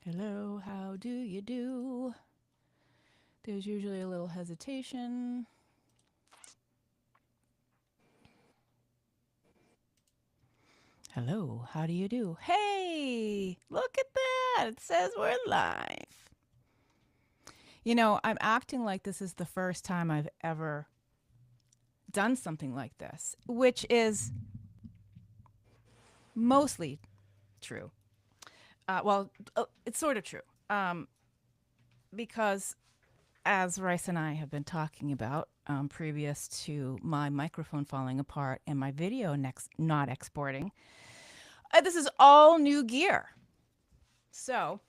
Hello, how do you do? There's usually a little hesitation. Hello, how do you do? Hey, look at that. It says we're live. I'm acting like this is the first time I've ever done something like this, which is mostly true. It's sort of true. Because as Rice and I have been talking about previous to my microphone falling apart and my video next not exporting, this is all new gear. So,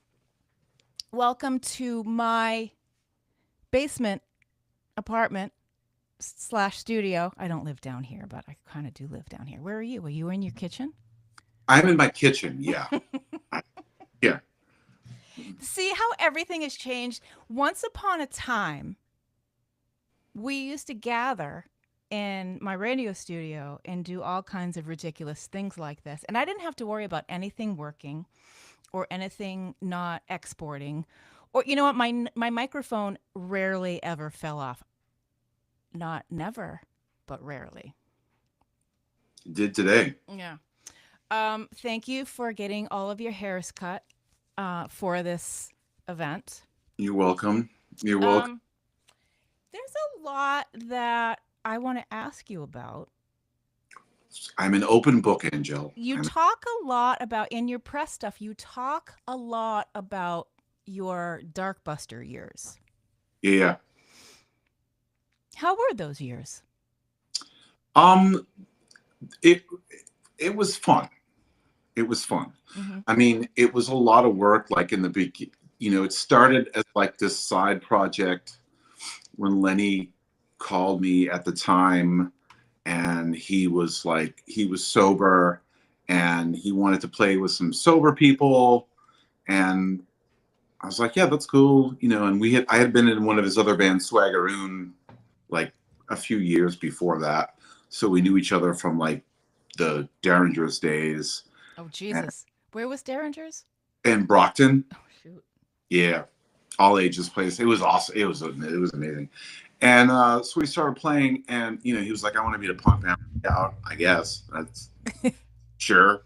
welcome to my basement apartment slash studio. I don't live down here, but I kind of do live down here. Where are you? Are you in your kitchen? I'm in my kitchen. Yeah. I- Yeah. See how everything has changed? Once upon a time, we used to gather in my radio studio and do all kinds of ridiculous things like this. And I didn't have to worry about anything working or anything not exporting. Or you know what, my microphone rarely ever fell off. Not never, but rarely. Did today. Yeah. Thank you for getting all of your hairs cut for this event. You're welcome. You're welcome. Um, there's a lot that I want to ask you about. I'm an open book, Angel. You talk a lot about in your press stuff. You talk a lot about your Darkbuster years. Yeah. How were those years? Um. It it was fun. It was fun. Mm-hmm. I mean, it was a lot of work. Like in the beginning, it started as like this side project when Lenny called me at the time, and he was sober, and he wanted to play with some sober people, and I was like, yeah, that's cool, And I had been in one of his other bands, Swaggeroon, like a few years before that, so we knew each other from like the Derringers days, Oh and, Jesus, where was Derringers? and Brockton, Oh shoot. yeah, all ages place. It was awesome. It was amazing, and so we started playing, and he was like, I want to be a punk band. Yeah, I guess that's sure.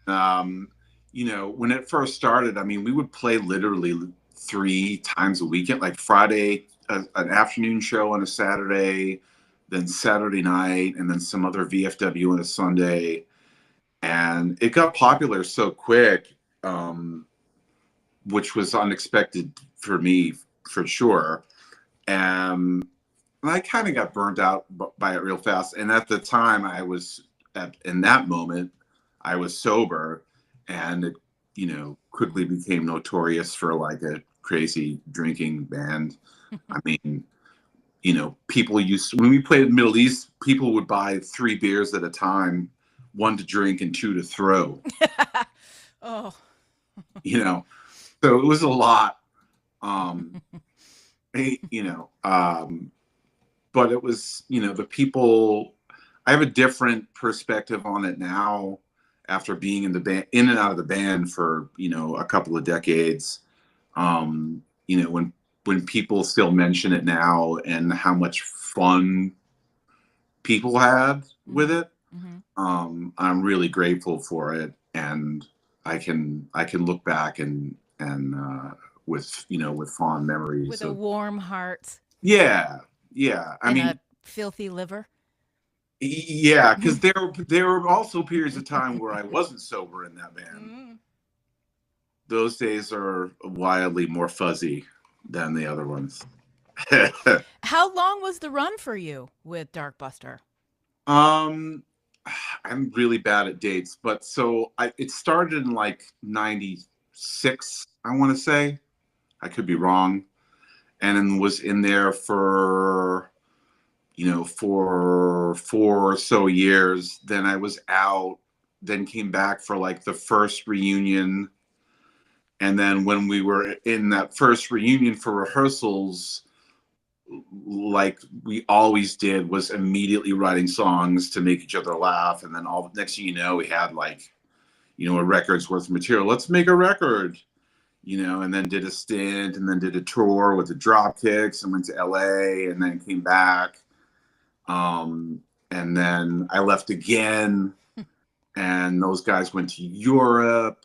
And when it first started, I mean, we would play literally 3 times a weekend, like Friday, an afternoon show on a Saturday, then Saturday night, and then some other VFW on a Sunday. And it got popular so quick, which was unexpected for me, for sure. And I kind of got burnt out by it real fast. And at the time, in that moment, I was sober, and it, quickly became notorious for like a crazy drinking band. I mean, people when we played in the Middle East, people would buy 3 beers at a time, one to drink and two to throw, Oh. you know. So it was a lot. Um, eh, you know, um, but it was, the people. I have a different perspective on it now after being in and out of the band for a couple of decades. When people still mention it now and how much fun people had with Mm-hmm. it, Mm-hmm. I'm really grateful for it, and I can look back and with fond memories With a of. warm heart Yeah, yeah. I and mean, a filthy liver. yeah, because there were also periods of time where I wasn't sober in that band. Mm. Those days are wildly more fuzzy than the other ones. How long was the run for you with Darkbuster? um, I'm really bad at dates, but it started in like '96, I want to say. I could be wrong, and then was in there for 4 or so years. Then I was out, then came back for like the first reunion. And then when we were in that first reunion for rehearsals, like we always did was immediately writing songs to make each other laugh. And then all the next thing you know, we had like, a record's worth of material. Let's make a record. and then did a stint and then did a tour with the Dropkicks and went to LA and then came back. And then I left again, and those guys went to Europe,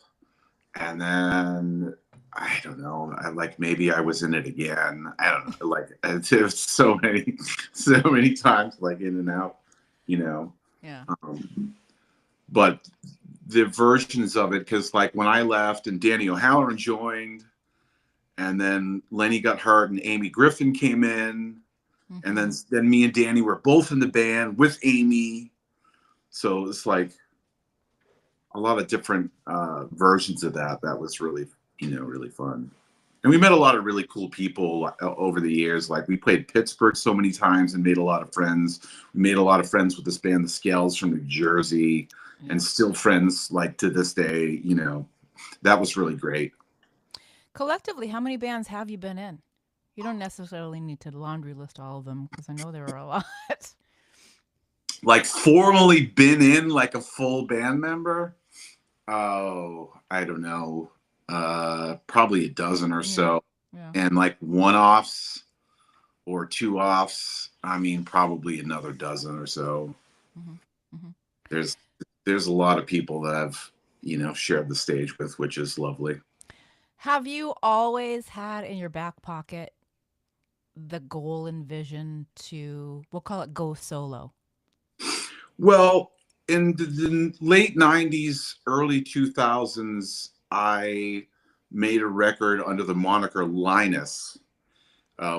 and then I don't know, maybe I was in it again. I don't know, it's so many times, like in and out, you know. Yeah. But the versions of it, because like when I left and Danny O'Halloran joined, and then Lenny got hurt and Amy Griffin came in, and then me and Danny were both in the band with Amy, so it's like a lot of different versions of that. That was really, really fun. And we met a lot of really cool people over the years. Like we played Pittsburgh so many times and made a lot of friends. We made a lot of friends with this band, the Scales from New Jersey, and still friends like to this day. That was really great. Collectively, how many bands have you been in? You don't necessarily need to laundry list all of them because I know there are a lot. Like formally been in like a full band member? Oh, I don't know. Probably a dozen or so. Yeah. And like one-offs or two-offs, I mean, probably another dozen or so. There's a lot of people that I've, shared the stage with, which is lovely. Have you always had in your back pocket the goal and vision to, we'll call it, go solo? Well, in the late 90s, early 2000s, I made a record under the moniker Linus,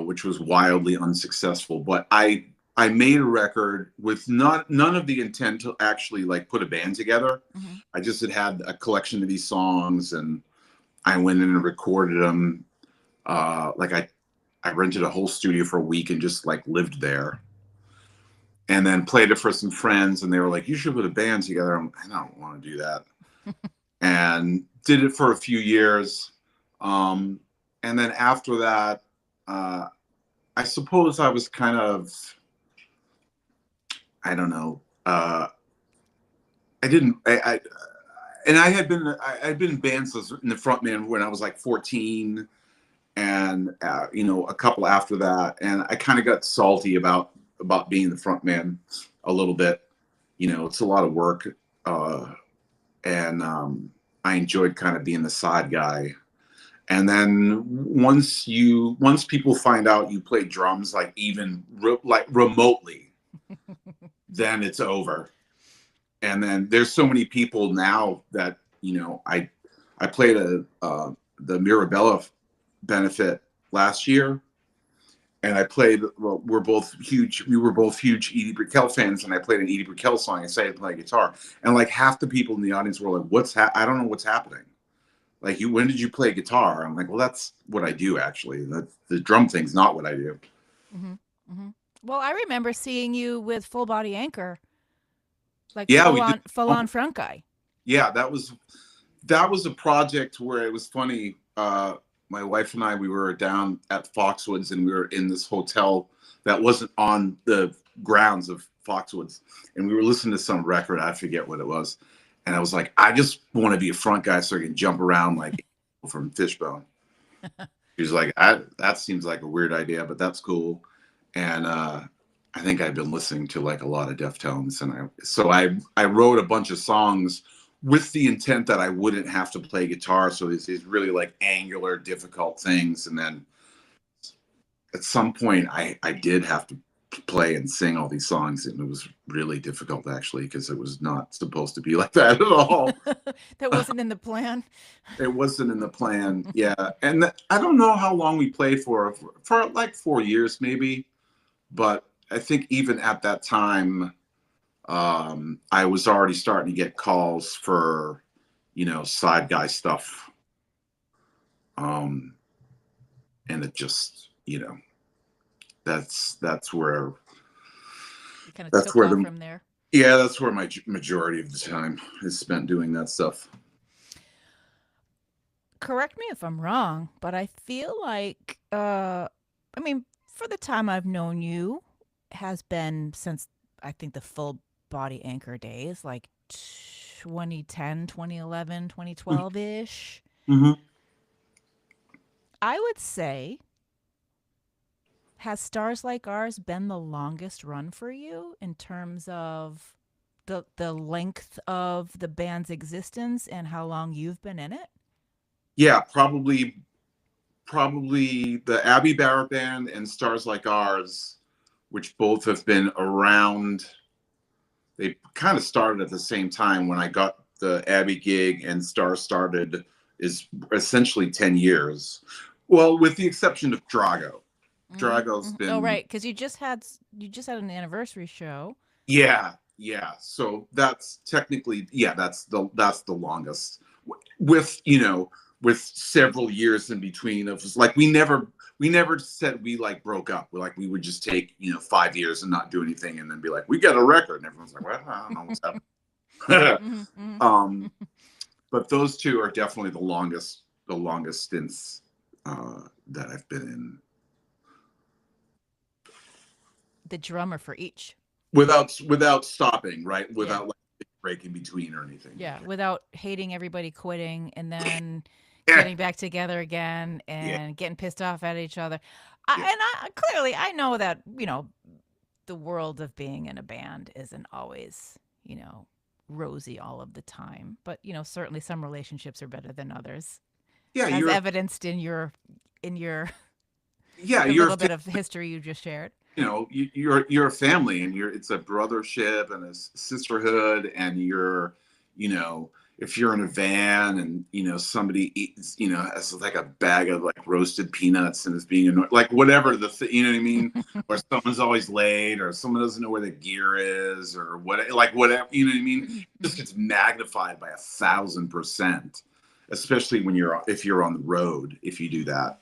which was wildly unsuccessful. But I made a record with none of the intent to actually like put a band together. I just had a collection of these songs, and I went in and recorded them. I rented a whole studio for a week and just like lived there. And then played it for some friends, and they were like, "You should put a band together." I don't want to do that. And did it for a few years. And then after that, I suppose I was kind of, I don't know. I had been in bands in the front man when I was like 14, and a couple after that, and I kind of got salty about being the front man a little bit. It's a lot of work, and I enjoyed kind of being the side guy. And then once people find out you play drums, like even like remotely, then it's over. And then there's so many people now that I played the Mirabella benefit last year, and I played. Well, we were both huge Edie Brickell fans, and I played an Edie Brickell song. I started playing guitar, and like half the people in the audience were like, I don't know what's happening. Like, when did you play guitar? I'm like, well, that's what I do actually. The drum thing's not what I do. Well, I remember seeing you with Full Body Anchor, like Yeah, full on front guy. Yeah, that was a project where it was funny. My wife and I, we were down at Foxwoods, and we were in this hotel that wasn't on the grounds of Foxwoods, and we were listening to some record. I forget what it was, and I was like, I just want to be a front guy so I can jump around like from Fishbone. He was like, that seems like a weird idea, but that's cool. And I think I've been listening to like a lot of Deftones, and I wrote a bunch of songs with the intent that I wouldn't have to play guitar. So these really like angular, difficult things. And then at some point I did have to play and sing all these songs, and it was really difficult actually, because it was not supposed to be like that at all. That wasn't in the plan. It wasn't in the plan. Yeah. And I don't know how long we played for like 4 years maybe, but I think even at that time, I was already starting to get calls for, side guy stuff. And it just, that's where you kind of took off from there. Yeah, that's where my majority of the time is spent doing that stuff. Correct me if I'm wrong, but I feel like, I mean, for the time I've known you, has been since I think the Full Body Anchor days, like 2010, 2011, 2012 ish. I would say, has Stars Like Ours been the longest run for you in terms of the length of the band's existence and how long you've been in it? Yeah, probably the Abby Barrett Band and Stars Like Ours, which both have been around. They kind of started at the same time when I got the Abby gig and Stars started, is essentially 10 years. Well, with the exception of Drago. Drago's Oh, been, right, because you just had an anniversary show. yeah, yeah. So that's technically, yeah, that's the longest with, with several years in between of just like we never said we like broke up. We like we would just take 5 years and not do anything and then be like we got a record and everyone's like, well, I don't know what's happening. um, but those two are definitely the longest stints that I've been in The drummer for each. without stopping, right? Yeah. Without like break in between or anything. Yeah, without hating everybody, quitting, and then Yeah, getting back together again yeah, and getting pissed off at each other. yeah, Clearly, I know that, the world of being in a band isn't always, rosy all of the time. But, certainly some relationships are better than others, yeah. as You're evidenced in your yeah, the you're little bit of history you just shared. you're a family and it's a brothership and a sisterhood and you know if you're in a van and somebody eats has like a bag of like roasted peanuts and is being annoyed like whatever you know what I mean, or someone's always late or someone doesn't know where the gear is or what, like whatever, you know what I mean, it just gets magnified by 1,000%, especially when if you're on the road, if you do that,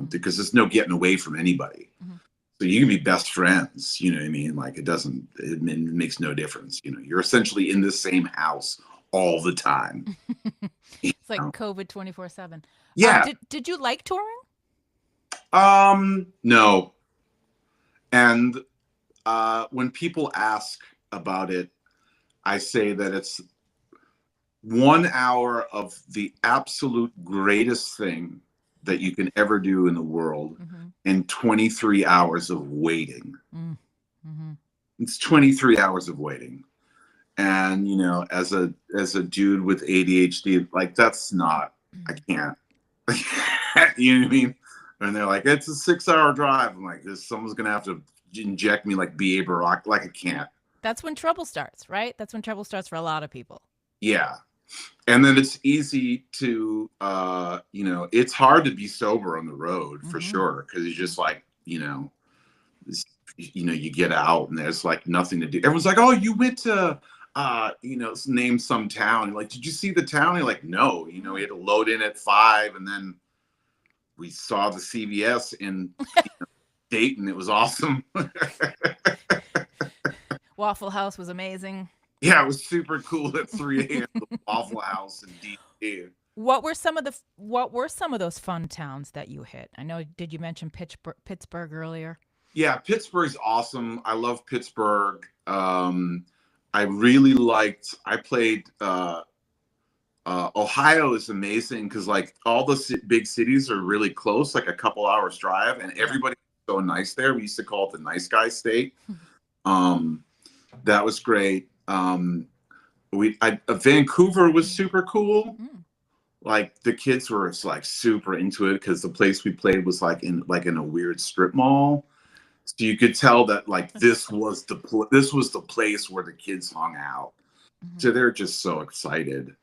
because there's no getting away from anybody. Mhm. So you can be best friends, you know what I mean? Like it makes no difference. You're essentially in the same house all the time. You It's like know? COVID 24/7. Yeah. Did you like touring? No. And when people ask about it, I say that it's 1 hour of the absolute greatest thing that you can ever do in the world Mm-hmm. and 23 hours of waiting. Mm-hmm. It's 23 hours of waiting. And as a dude with ADHD, like that's not, I can't. You know what I mean? And they're like, it's a 6-hour drive. I'm like, someone's gonna have to inject me like B.A. Barack. Like I can't. That's when trouble starts, right? That's when trouble starts for a lot of people. Yeah. And then it's easy to it's hard to be sober on the road for sure, because you just like you get out and there's like nothing to do. Everyone's like, oh, you went to name some town. You're like, did you see the town? You're like, no. We had to load in at 5 and then we saw the CVS in Dayton. It was awesome. Waffle House was amazing. Yeah, it was super cool at 3 a.m. The Waffle House in DC. What were some of those fun towns that you hit? I know. Did you mention Pittsburgh earlier? Yeah, Pittsburgh's awesome. I love Pittsburgh. I really liked. I played. Ohio is amazing because like all the big cities are really close, like a couple hours drive, and everybody's so nice there. We used to call it the nice guy state. That was great. Vancouver was super cool. Like the kids were like super into it because the place we played was like in a weird strip mall, so you could tell that like this was the place where the kids hung out. So they're just so excited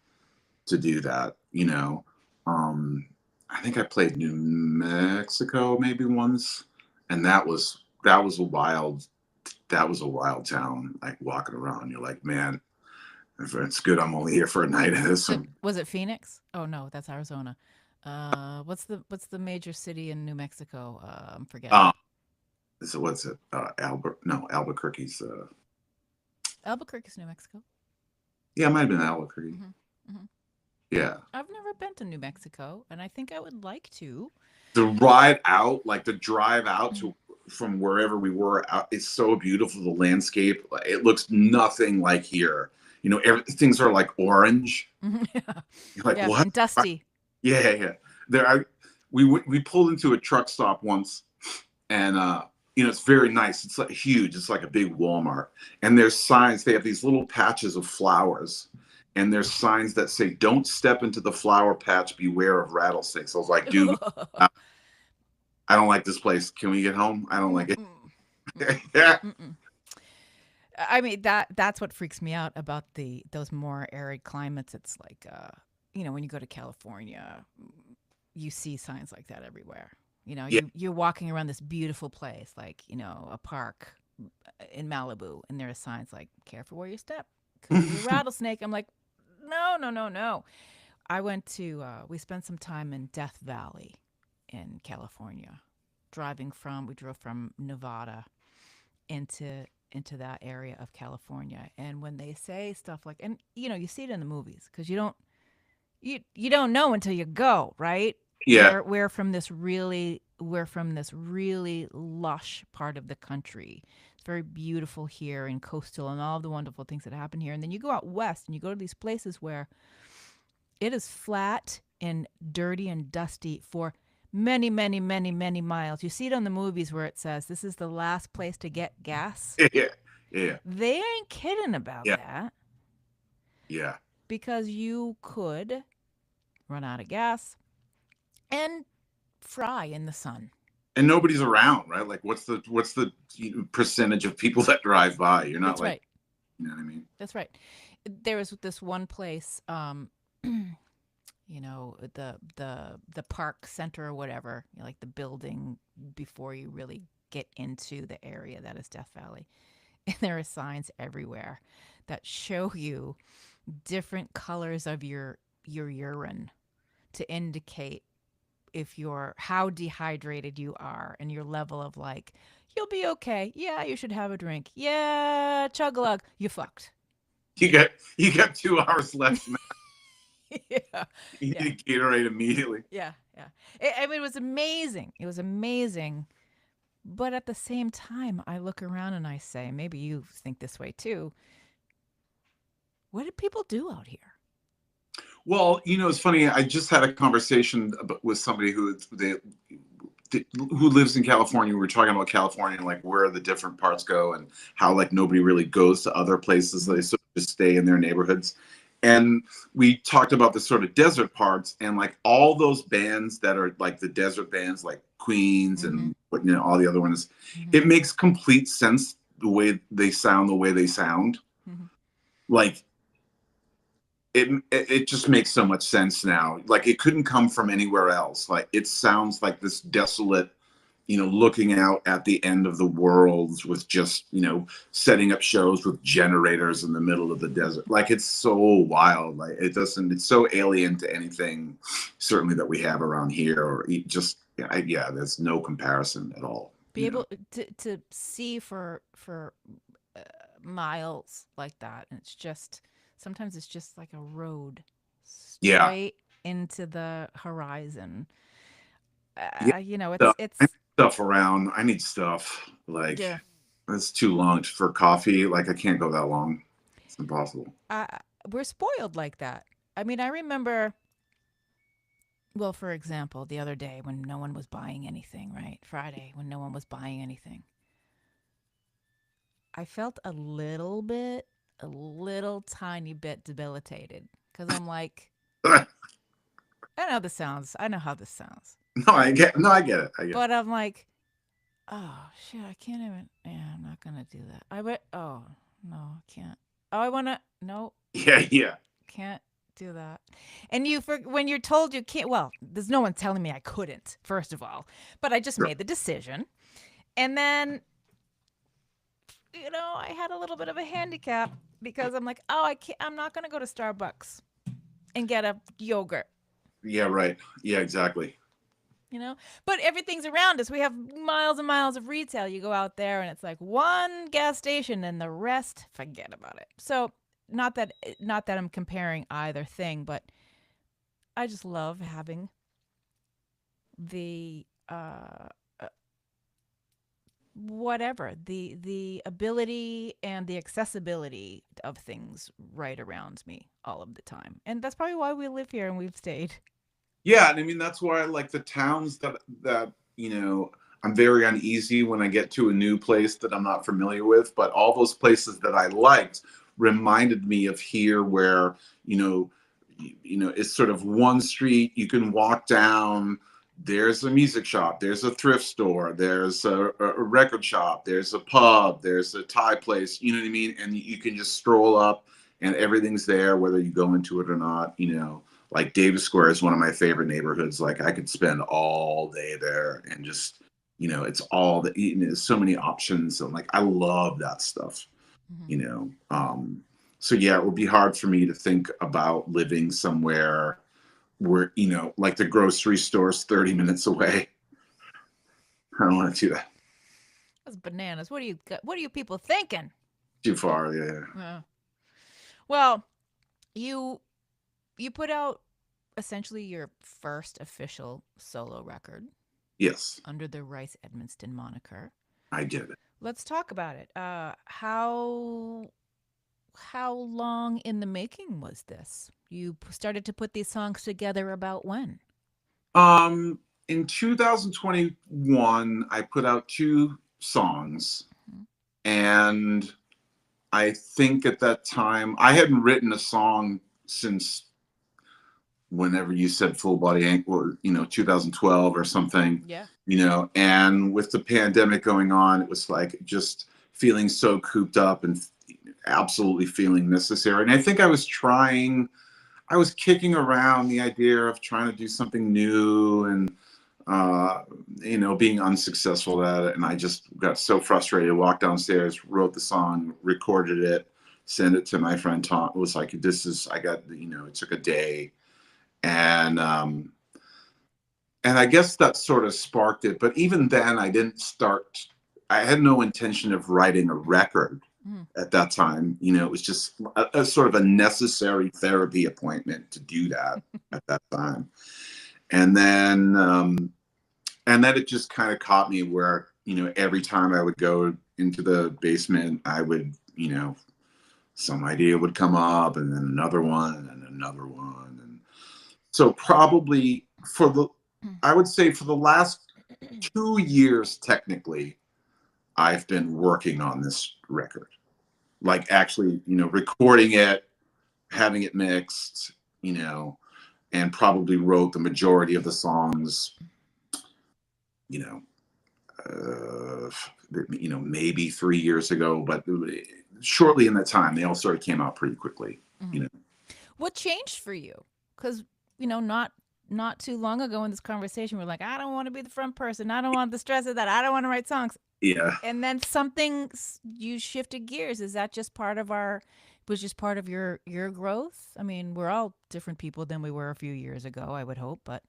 to do that. I think I played New Mexico maybe once, and that was a wild town. Like walking around, you're like, man, if it's good, I'm only here for a night. So was it Phoenix? Oh no, that's Arizona. What's the major city in New Mexico? I'm forgetting. So what's it? Albuquerque's. Albuquerque's New Mexico. Yeah, it might have been Albuquerque. Yeah. I've never been to New Mexico, and I think I would like to. The ride out, like the drive out to from wherever we were out, it's so beautiful. The landscape, it looks nothing like here. Things are like orange. Yeah. You're like, Yeah, what? and dusty. Yeah. we pulled into a truck stop once, and it's very nice. It's like huge. It's like a big Walmart, and there's signs. They have these little patches of flowers, and there's signs that say, "Don't step into the flower patch. Beware of rattlesnakes." I was like, dude, I don't like this place. Can we get home? I don't like it. Yeah. Mm-mm. I mean that's what freaks me out about those more arid climates. It's like when you go to California, you see signs like that everywhere. Yeah. You're walking around this beautiful place, like a park in Malibu, and there are signs like "Careful where you step, could be a rattlesnake." I'm like, no, no, no, no. I went to we spent some time in Death Valley in California, we drove from Nevada into that area of California. And when they say stuff like, and you see it in the movies because you don't know until you go, right? Yeah. We're from this really lush part of the country. It's very beautiful here and coastal and all of the wonderful things that happen here. And then you go out west and you go to these places where it is flat and dirty and dusty for many, many, many, many miles. You see it on the movies where it says this is the last place to get gas. Yeah. Yeah. They ain't kidding about Yeah. that Yeah. because you could run out of gas and fry in the sun. And nobody's around, right? Like, what's the percentage of people that drive by? You're not That's like, right. you know what I mean? That's right. There was this one place, the park center or whatever, like the building before you really get into the area that is Death Valley. And there are signs everywhere that show you different colors of your urine to indicate how dehydrated you are and your level of like, you'll be okay. Yeah, you should have a drink. Yeah, chug a lug. You fucked. You got 2 hours left. Yeah. You Yeah. need Gatorade immediately. Yeah. Yeah. I mean, it was amazing. It was amazing. But at the same time, I look around and I say, maybe you think this way too. What did people do out here? Well, it's funny. I just had a conversation with somebody who lives in California. We were talking about California and like where the different parts go and how like nobody really goes to other places. They sort of just stay in their neighborhoods. And we talked about the sort of desert parts and like all those bands that are like the desert bands, like Queens and all the other ones. It makes complete sense the way they sound, Like it just makes so much sense now. Like it couldn't come from anywhere else. Like it sounds like this desolate, looking out at the end of the world with just, setting up shows with generators in the middle of the desert. Like it's so wild. Like it's so alien to anything certainly that we have around here or just, yeah, there's no comparison at all. Be able to see for miles like that. And sometimes it's just like a road straight into the horizon. Yeah. It's I need stuff around. I need stuff like it's too long for coffee. Like I can't go that long. It's impossible. We're spoiled like that. I mean, I remember, well, for example, the other day when no one was buying anything, right? Friday when no one was buying anything. I felt a little tiny bit debilitated because I'm like, I know how this sounds. I get it. I get it. But I'm like, oh shit, I can't even. Yeah, I'm not gonna do that. Oh no, I can't. Oh, I wanna. No. Yeah. Can't do that. And when you're told you can't. Well, there's no one telling me I couldn't. First of all, but I just made the decision, and then I had a little bit of a handicap because I'm like, oh, I can't. I'm not gonna go to Starbucks and get a yogurt. Yeah. Right. Yeah. Exactly. But everything's around us. We have miles and miles of retail. You go out there and it's like one gas station and the rest, forget about it. So not that I'm comparing either thing, but I just love having the whatever, the ability and the accessibility of things right around me all of the time. And that's probably why we live here and we've stayed. Yeah, and I mean that's why I like the towns that I'm very uneasy when I get to a new place that I'm not familiar with. But all those places that I liked reminded me of here, where you know, it's sort of one street you can walk down. There's a music shop, there's a thrift store, there's a record shop, there's a pub, there's a Thai place. You know what I mean? And you can just stroll up, and everything's there, whether you go into it or not. Like Davis Square is one of my favorite neighborhoods. Like I could spend all day there and just, it's all there's so many options. And like, I love that stuff, Mhm. you know? So yeah, it would be hard for me to think about living somewhere where, like the grocery store's 30 minutes away. I don't want to do that. That's bananas. What are you people thinking? Too far. Yeah. Yeah. Well, you you put out essentially your first official solo record Yes, under the Rice Edmonston moniker. I did it. Let's talk about it. How long in the making was this? You started to put these songs together about when? In 2021, I put out two songs, Mhm. and I think at that time I hadn't written a song since whenever you said Full Body Ankle, 2012 or something, Yeah. and with the pandemic going on, it was like just feeling so cooped up and absolutely feeling necessary. And I think I was kicking around the idea of trying to do something new and, being unsuccessful at it. And I just got so frustrated, walked downstairs, wrote the song, recorded it, sent it to my friend Tom. It was like, it took a day. And I guess that sort of sparked it. But even then, I had no intention of writing a record Mhm. at that time. It was just a sort of a necessary therapy appointment to do that at that time. And then, it just kind of caught me where, every time I would go into the basement, I would, some idea would come up, and then another one and another one. And so probably I would say for the last 2 years, technically, I've been working on this record, like actually, recording it, having it mixed, and probably wrote the majority of the songs, you know, uh, maybe 3 years ago, but shortly in that time, they all sort of came out pretty quickly, you Mhm. know. What changed for you? Because not too long ago in this conversation, we're like, I don't want to be the front person. I don't want the stress of that. I don't want to write songs. Yeah. And then you shifted gears. Is that just part of our? Was just part of your growth? I mean, we're all different people than we were a few years ago. I would hope, but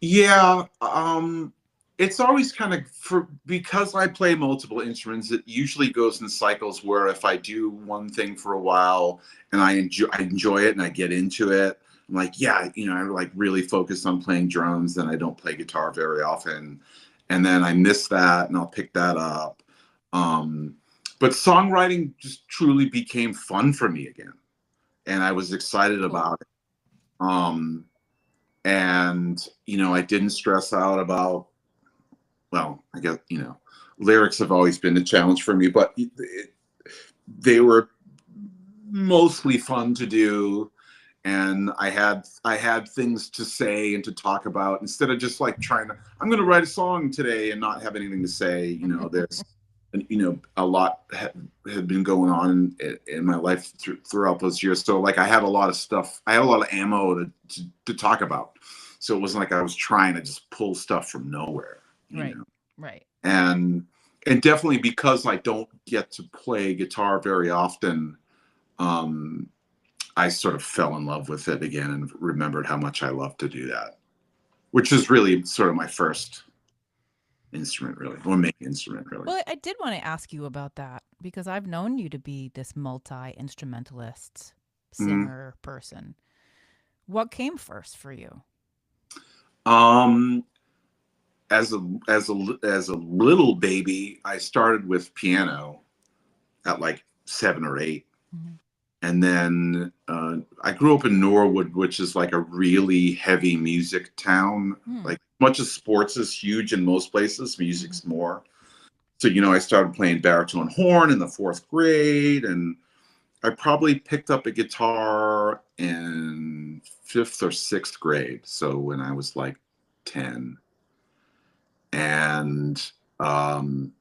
Yeah, it's always kind of because I play multiple instruments, it usually goes in cycles where if I do one thing for a while and I enjoy it and I get into it, I'm like, yeah, I like really focus on playing drums, then I don't play guitar very often. And then I miss that and I'll pick that up. Um, but songwriting just truly became fun for me again. And I was excited cool. about it. Um, and I didn't stress out about, well, I guess, lyrics have always been a challenge for me, but they were mostly fun to do, and I had things to say and to talk about instead of just like I'm going to write a song today and not have anything to say. There's a lot had been going on in my life throughout those years, so like I had a lot of ammo to talk about, so it wasn't like I was trying to just pull stuff from nowhere, Right. Right. and definitely because I don't get to play guitar very often, um, I sort of fell in love with it again and remembered how much I love to do that, which is really sort of my first instrument, really, or main instrument, really. Well, I did want to ask you about that because I've known you to be this multi instrumentalist, Mhm. singer person. What came first for you? Um, as a little baby, I started with piano at like 7 or 8, Mhm. And then I grew up in Norwood, which is like a really heavy music town. Hmm. Like, much as sports is huge in most places, Mhm. music's more. So, I started playing baritone horn in the fourth grade, and I probably picked up a guitar in fifth or sixth grade. So when I was like 10. And um,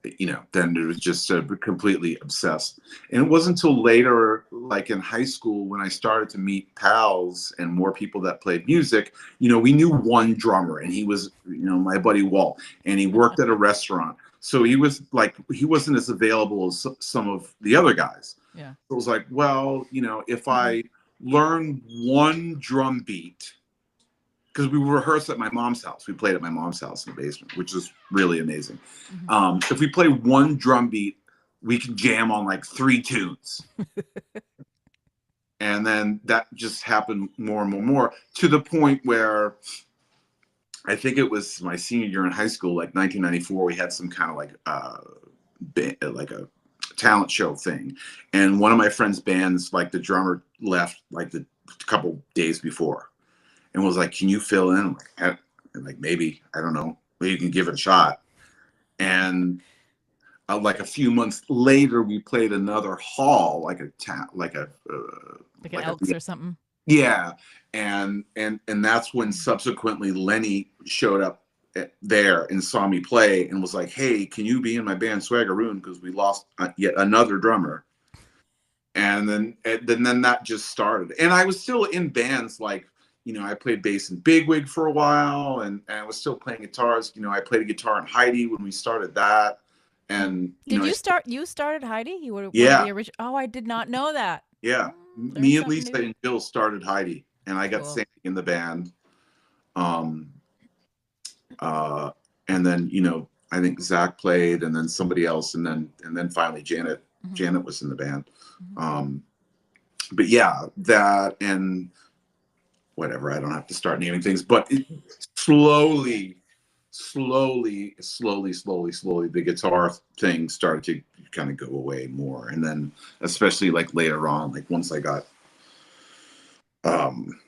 then it was just completely obsessed. And it wasn't until later, like in high school, when I started to meet pals and more people that played music. We knew one drummer, and he was, my buddy Walt, and he worked at a restaurant. So he wasn't as available as some of the other guys. Yeah. So it was like, well, if Mhm. I learn one drum beat, because we rehearsed at my mom's house. We played at my mom's house in the basement, which is really amazing. Mhm. If we play one drum beat, we can jam on like 3 tunes. And then that just happened more and more and more, to the point where I think it was my senior year in high school, like 1994, we had some kind of like a talent show thing. And one of my friend's bands, like the drummer left like the couple days before, and was like, "Can you fill in?" I'm like, maybe, I don't know, maybe you can give it a shot. And like a few months later, we played another hall, like a town, Like an like a Elks or something. yeah, and that's when subsequently Lenny showed up there and saw me play and was like, "Hey, can you be in my band Swaggeroon, because we lost yet another drummer." And then that just started, and I was still in bands, like, I played bass in Bigwig for a while, and I was still playing guitars. I played a guitar in Heidi when we started that. And Did you start? You started Heidi. You were one of yeah, the original. Oh, I did not know that. yeah, Learned me and something Lisa new. and Jill started Heidi, and I got Cool. Sandy in the band. um uh and then, I think Zach played, and then somebody else, and then finally Hmm. Janet was in the band. Hmm. um but yeah, that, and whatever. I don't have to start naming things, but slowly, slowly, the guitar thing started to kind of go away more. And then, especially like later on, like once I got, um,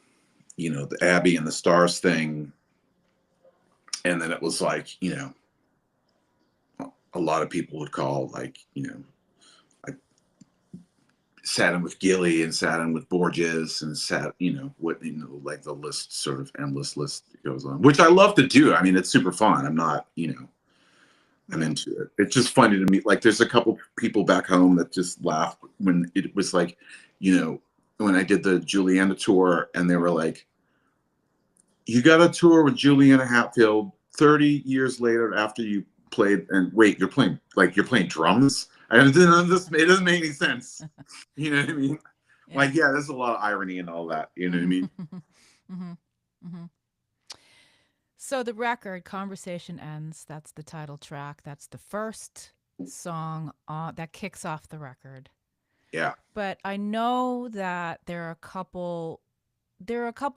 the Abby and the Stars thing, and then it was like, a lot of people would call, like, I sat in with Gilly and sat in with Borges and sat, like the list, sort of endless list goes on, which I love to do. I mean, it's super fun. I'm not, I'm Yeah. into it. It's just funny to me. Like, there's a couple people back home that just laugh when it was like, when I did the Juliana tour, and they were like, "You got a tour with Juliana Hatfield 30 years later after you played, and wait, you're playing drums?" And it doesn't make any sense. You know what I mean? Yeah. Like, yeah, there's a lot of irony in all that. You know what I Hmm. mean? Hmm. Hmm. So the record "Conversation Ends," that's the title track. That's the first song that kicks off the record. Yeah. But I know that there are a couple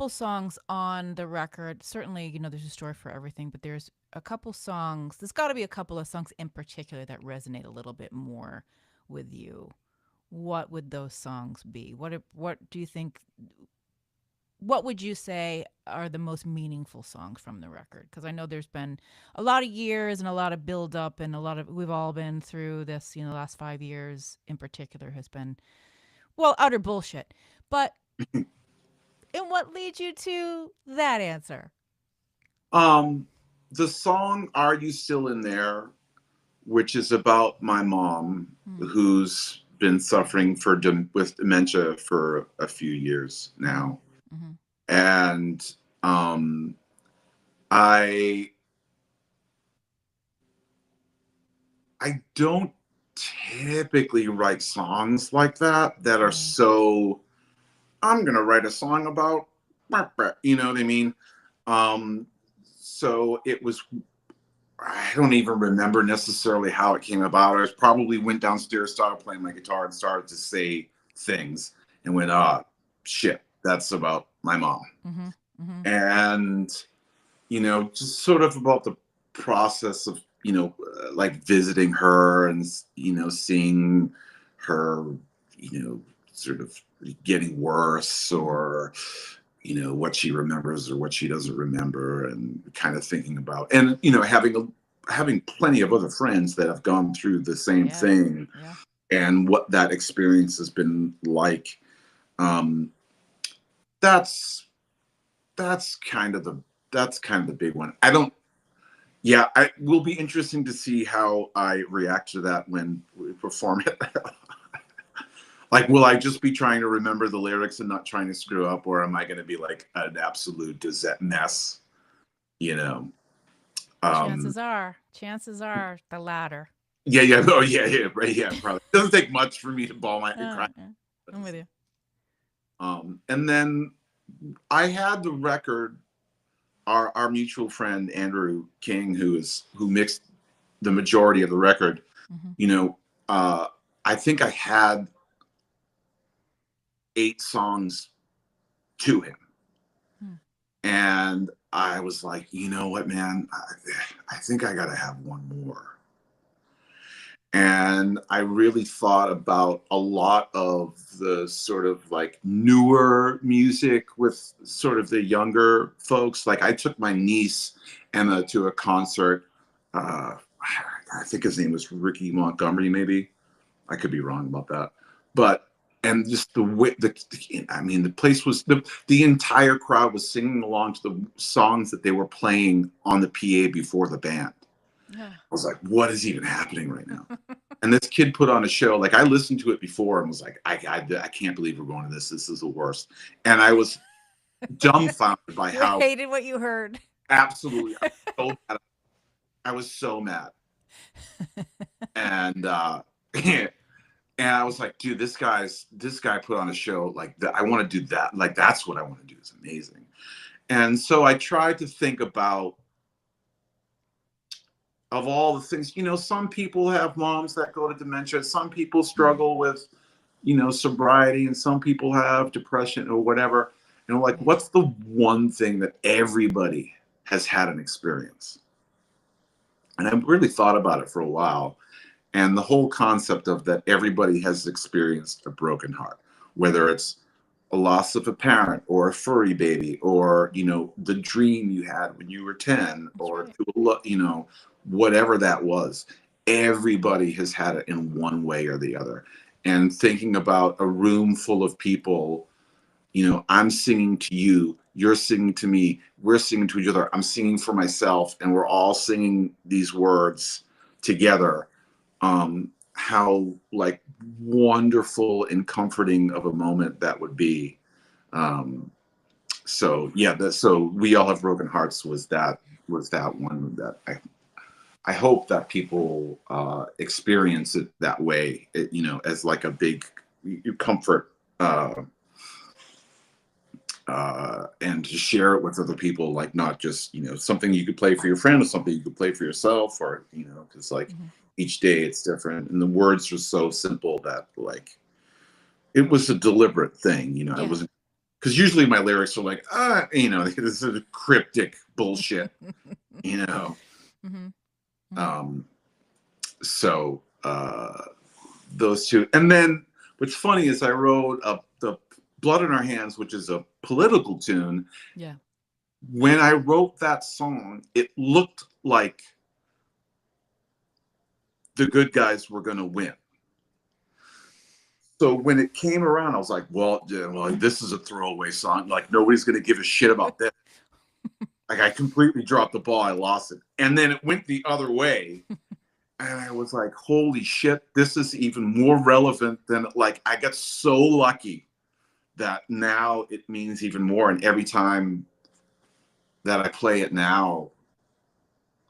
songs on the record. Certainly, there's a story for everything, but there's a couple songs. There's got to be a couple of songs in particular that resonate a little bit more with you. What would those songs be? What do you think? What would you say are the most meaningful songs from the record? Because I know there's been a lot of years and a lot of build up, and we've all been through this. The last 5 years in particular has been, well, utter bullshit. But and what leads you to that answer? Um, the song "Are You Still in There," which is about my mom, Mm, who's been suffering with dementia for a few years mm-hmm, now. mm-hmm, And um, I I don't typically write songs like that are yeah, so, I'm gonna write a song about, you know what I mean? Um, so it was, I don't even remember necessarily how it came about. I probably went downstairs, started playing my guitar, and started to say things, and went, "Ah, shit, that's about my mom." mm-hmm, mm-hmm, And, just sort of about the process of, like visiting her, and, seeing her, you know, sort of getting worse, or what she remembers or what she doesn't remember, and kind of thinking about, and having plenty of other friends that have gone through the same Yeah. thing, Yeah. and what that experience has been like. um that's that's kind of the big one. I don't Yeah, it will be interesting to see how I react to that when we perform it. Like, will I just be trying to remember the lyrics and not trying to screw up, or am I going to be like an absolute mess? You know? Um, Chances are the latter. yeah, yeah, oh yeah, yeah, right, yeah. Probably it doesn't take much for me to ball my cry. Yeah, I'm with you. And then I had the record. Our mutual friend Andrew King, who mixed the majority of the record. Mm-hmm. I think I had 8 songs to him. And I was like, you know what, man, I think I got to have one more. And I really thought about a lot of the sort of like newer music with sort of the younger folks. Like, I took my niece Emma to a concert. I think his name was Ricky Montgomery, maybe. I could be wrong about that. But and just the way the place was, the entire crowd was singing along to the songs that they were playing on the PA before the band. Yeah. I was like, what is even happening right now? And this kid put on a show. Like, I listened to it before and was like, I can't believe we're going to this. This is the worst. And I was dumbfounded by You how hated what you heard. absolutely I was so mad. And and I was like, dude, this guy put on a show like that. I want to do that. Like, that's what I want to do. It's amazing. And so I tried to think about, of all the things, some people have moms that go to dementia. Some people struggle with, sobriety, and some people have depression or whatever. Like, what's the one thing that everybody has had an experience? And I really thought about it for a while. And the whole concept of that everybody has experienced a broken heart, whether it's a loss of a parent or a furry baby, or, the dream you had when you were 10, or, whatever that was. Everybody has had it in one way or the other. And thinking about a room full of people, I'm singing to you, you're singing to me, we're singing to each other, I'm singing for myself, and we're all singing these words together. How like wonderful and comforting of a moment that would be. So yeah, so We All Have Broken Hearts was that one that I hope that people experience it that way, as like a big comfort, and to share it with other people, like not just, something you could play for your friend, or something you could play for yourself, or, because like each day it's different. And the words are so simple that like, it was a deliberate thing, Yeah. I wasn't, because usually my lyrics are like, this is cryptic bullshit, Mm-hmm. So those two. And then what's funny is I wrote the Blood in Our Hands, which is a political tune. Yeah. When I wrote that song, it looked like the good guys were going to win. So when it came around, I was like, well, this is a throwaway song. Like, nobody's going to give a shit about this. Like, I completely dropped the ball. I lost it. And then it went the other way. And I was like, holy shit, this is even more relevant than, like, I got so lucky that now it means even more. And every time that I play it now,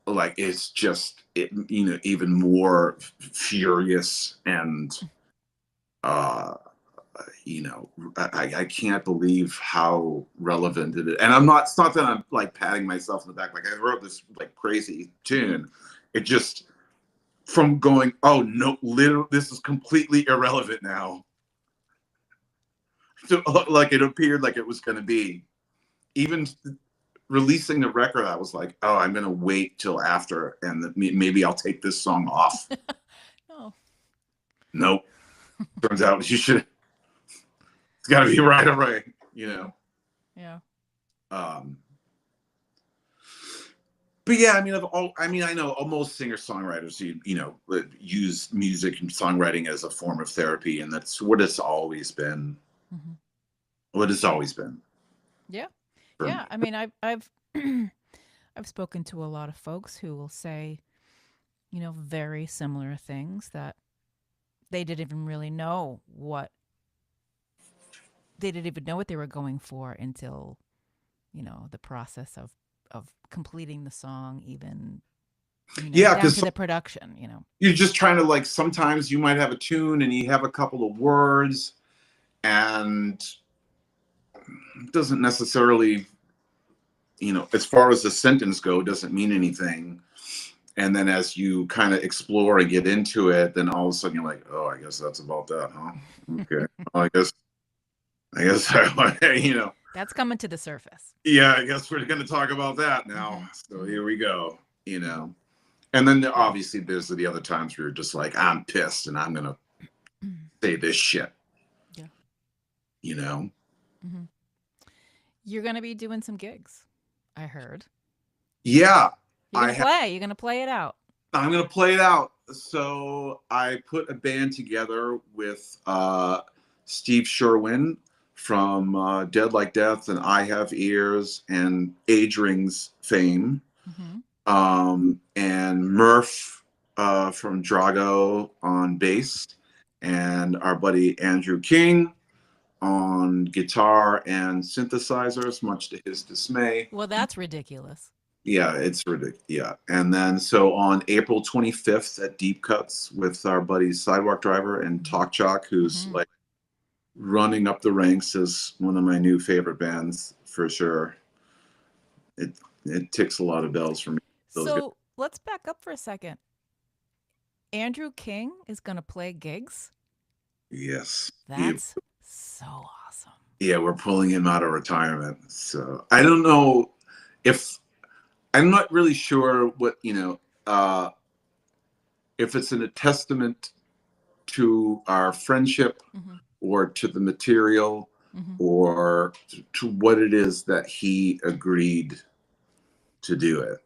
like, it's just, even more furious. And, I can't believe how relevant it is. And it's not that I'm like patting myself in the back, like I wrote this like crazy tune. It just, from going, oh no, literally, this is completely irrelevant now. So, like, it appeared like it was going to be. Even releasing the record, I was like, oh, I'm going to wait till after, and maybe I'll take this song off. No. Nope. Turns out you should. It's got to be right away, you know. Yeah. Um, but yeah, I mean, I know most singer-songwriters, use music and songwriting as a form of therapy, and that's what it's always been. Hmm. What it's always been Yeah. for me. Yeah. I mean, I've I've spoken to a lot of folks who will say, very similar things that they didn't even really know what they didn't even know what they were going for until, the process of completing the song, even, Yeah, down because to the production, you're just trying to like. Sometimes you might have a tune and you have a couple of words, and it doesn't necessarily, as far as the sentence go, doesn't mean anything. And then as you kind of explore and get into it, then all of a sudden you're like, oh, I guess that's about that, huh? Okay. Well, I guess, That's coming to the surface. yeah, I guess we're going to talk about that now. So here we go, And then obviously there's the other times where you're just like, I'm pissed and I'm going to say this shit, Yeah. you know? Hmm. You're going to be doing some gigs, I heard. Yeah, You're going to play. You're going to play it out. I'm going to play it out. So I put a band together with Steve Sherwin from Dead Like Death and I Have Ears and Age Rings fame. Hmm. And Murph from Drago on bass, and our buddy Andrew King on guitar and synthesizers, much to his dismay. Well, that's ridiculous. Yeah, it's ridiculous. Yeah. And then so on April 25th at Deep Cuts with our buddies Sidewalk Driver and Talk Chalk, who's like running up the ranks as one of my new favorite bands for sure. It ticks a lot of bells for me. So let's back up for a second. Andrew King is going to play gigs. Yes. That's so awesome. Yeah, we're pulling him out of retirement. So I don't know if I'm not really sure what, if it's a testament to our friendship or to the material or to what it is that he agreed to do it.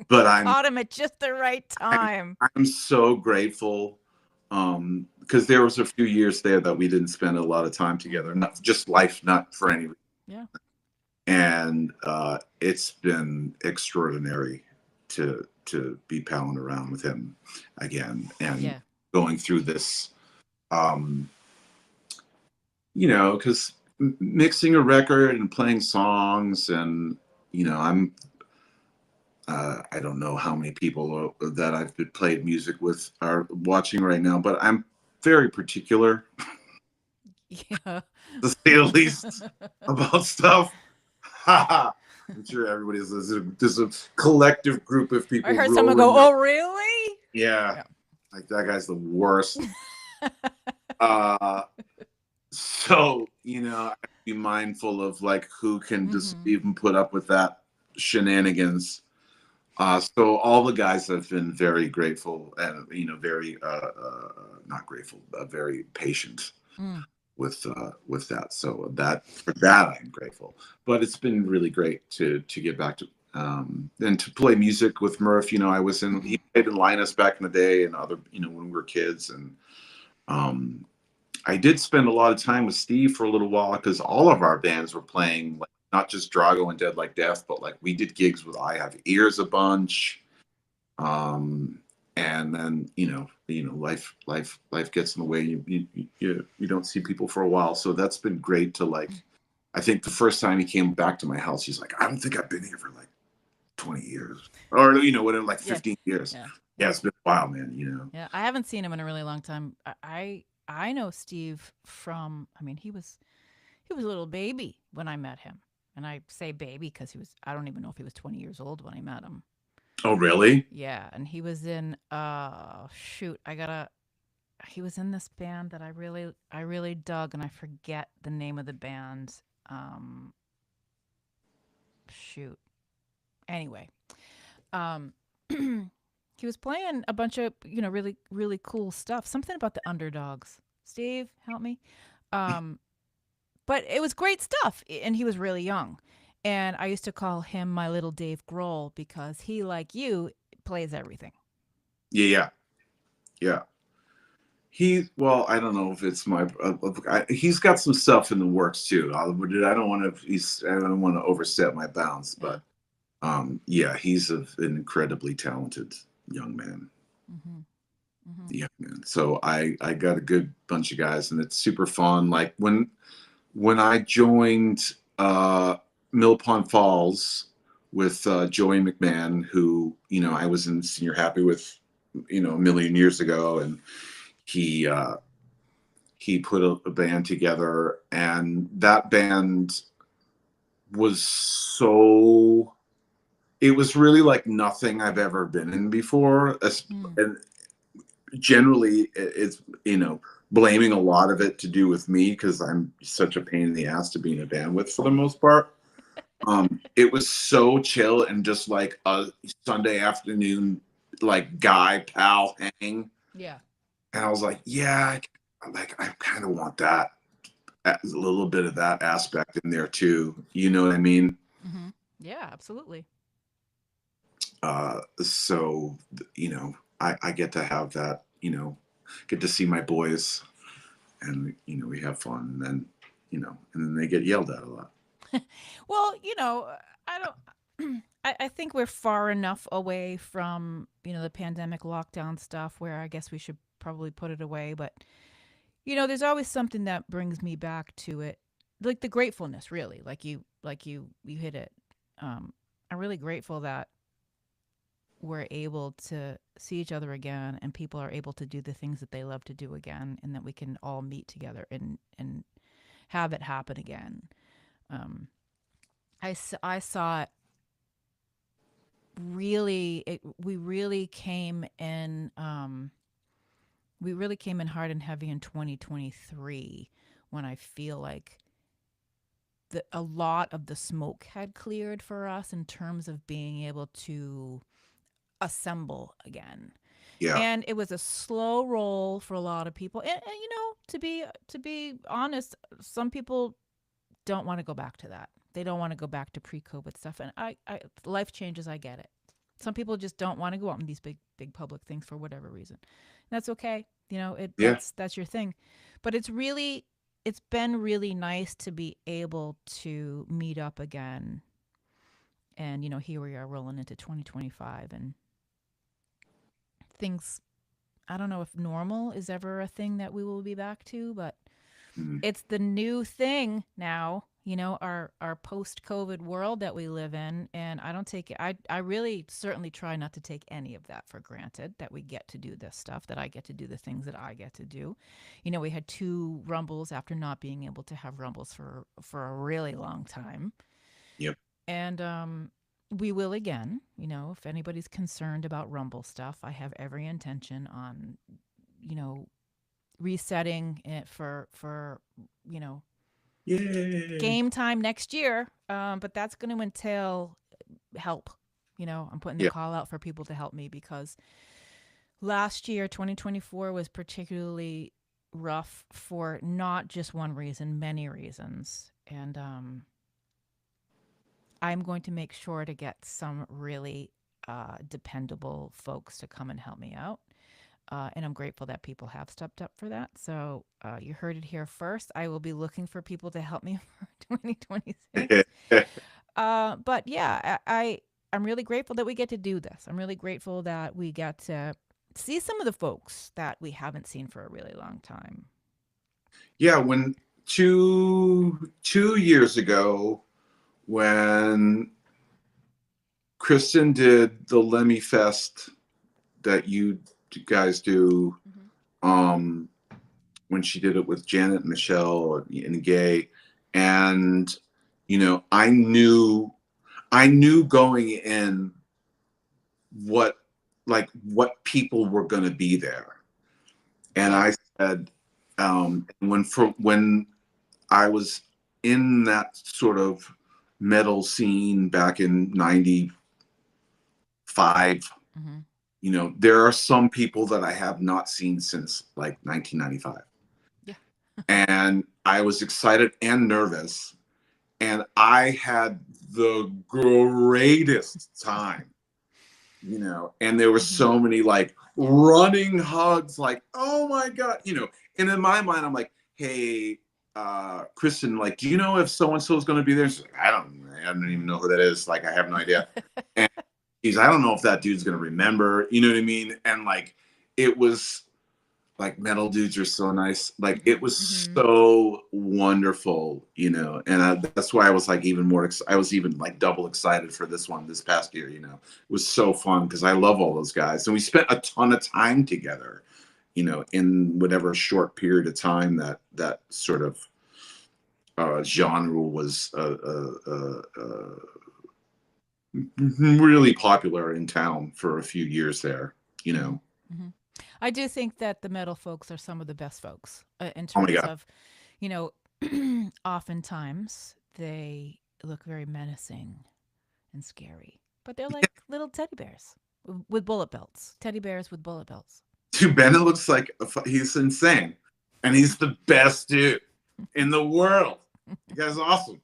But Caught him at just the right time. I'm so grateful because there was a few years there that we didn't spend a lot of time together, not just life, not for any reason. Yeah. And it's been extraordinary to be palling around with him again and going through this, because mixing a record and playing songs and, I don't know how many people that I've played music with are watching right now, but I'm very particular, Yeah. to say the least, about stuff. I'm sure everybody's there's a collective group of people. I heard someone go, "Oh, really?" Yeah, like that guy's the worst. So I have to be mindful of like who can just even put up with that shenanigans. So all the guys have been very grateful and very not grateful, very patient with that. So for that I'm grateful. But it's been really great to get back to and to play music with Murph. He played in Linus back in the day and other when we were kids, and I did spend a lot of time with Steve for a little while because all of our bands were playing, like not just Drago and Dead Like Death, but like we did gigs with I Have Ears a bunch. And then life gets in the way. You don't see people for a while, so that's been great to like. I think the first time he came back to my house, he's like, I don't think I've been here for like 20 years or whatever, like 15 years. Yeah, it's been a while, man. Yeah, I haven't seen him in a really long time. I know Steve from. I mean, he was a little baby when I met him, and I say baby because I don't even know if he was 20 years old when I met him. Oh, really? Yeah, and he was in. He was in this band that I really dug, and I forget the name of the band. Shoot. Anyway, he was playing a bunch of really really cool stuff. Something about the Underdogs. Steve, help me. But but it was great stuff. And he was really young. And I used to call him my little Dave Grohl because he, like you, plays everything. Yeah, yeah, yeah. Well, I don't know if it's he's got some stuff in the works too. I don't want to. I don't want to overstep my bounds, Yeah. but yeah, he's an incredibly talented young man. Hmm. Hmm. Yeah, man. So I got a good bunch of guys, and it's super fun. Like when I joined Mill Pond Falls with Joey McMahon, who I was in Senior Happy with a million years ago, and he he put a band together, and that band was so it was really like nothing I've ever been in before. Mm. And generally it's blaming a lot of it to do with me because I'm such a pain in the ass to be in a band with for the most part. It was so chill and just like a Sunday afternoon like guy pal hang, Yeah. and I was like, yeah, I kind of want that, a little bit of that aspect in there too, you know what I mean? Hmm. Yeah, absolutely. So I get to have that, get to see my boys, and we have fun, and then and then they get yelled at a lot. Well, I don't. I think we're far enough away from the pandemic lockdown stuff where I guess we should probably put it away. But there's always something that brings me back to it, like the gratefulness. Really, like you hit it. I'm really grateful that we're able to see each other again, and people are able to do the things that they love to do again, and that we can all meet together and have it happen again. Um, I saw it really. We really came in. We really came in hard and heavy in 2023 when I feel like a lot of the smoke had cleared for us in terms of being able to assemble again. Yeah, And it was a slow roll for a lot of people. And to be honest, some people don't want to go back to that. They don't want to go back to pre-COVID stuff. And I life changes. I get it. Some people just don't want to go out in these big public things for whatever reason. And that's okay. yeah, That's your thing. But it's been really nice to be able to meet up again. And here we are rolling into 2025, and things, I don't know if normal is ever a thing that we will be back to, but mhm, it's the new thing now, our post-COVID world that we live in. And I don't take it, I really certainly try not to take any of that for granted, that we get to do this stuff, that I get to do the things that I get to do. We had two Rumbles after not being able to have Rumbles for a really long time. yep, And we will again. If anybody's concerned about Rumble stuff, I have every intention on, you know, resetting it for you know yay, game time next year. But that's going to entail help. I'm putting the yeah, call out for people to help me because last year, 2024, was particularly rough for not just one reason, many reasons. And I'm going to make sure to get some really dependable folks to come and help me out. And I'm grateful that people have stepped up for that. So you heard it here first. I will be looking for people to help me for 2026. But yeah, I'm really grateful that we get to do this. I'm really grateful that we get to see some of the folks that we haven't seen for a really long time. yeah. When 2 years ago, when Kristen did the Lemmy Fest that you guys do, Mm-hmm. um, when she did it with Janet and Michelle and Gay, and I knew going in what what people were going to be there, and Yeah. I said, when I was in that sort of metal scene back in '95, Mm-hmm. there are some people that I have not seen since like 1995. Yeah. and I was excited and nervous, and I had the greatest time, and there were Mhm. so many like running hugs, like, oh my God, and in my mind, I'm like, hey, Kristen, like, do you know if so and so is going to be there? She's like, I don't even know who that is. Like, I have no idea. And I don't know if that dude's going to remember, you know what I mean? And like, it was like metal dudes are so nice. Like it Mhm. was Mhm. so wonderful, and that's why I was like even more. I was even like double excited for this one this past year. It was so fun because I love all those guys, and we spent a ton of time together. In whatever short period of time that sort of genre was really popular in town for a few years there. Mhm. Mhm. I do think that the metal folks are some of the best folks in Oh my terms God. of, you know, oftentimes they look very menacing and scary, but they're like little teddy bears with bullet belts. Teddy bears with bullet belts. Dude, Bennett looks like he's insane, and he's the best dude in the world. The guy's awesome.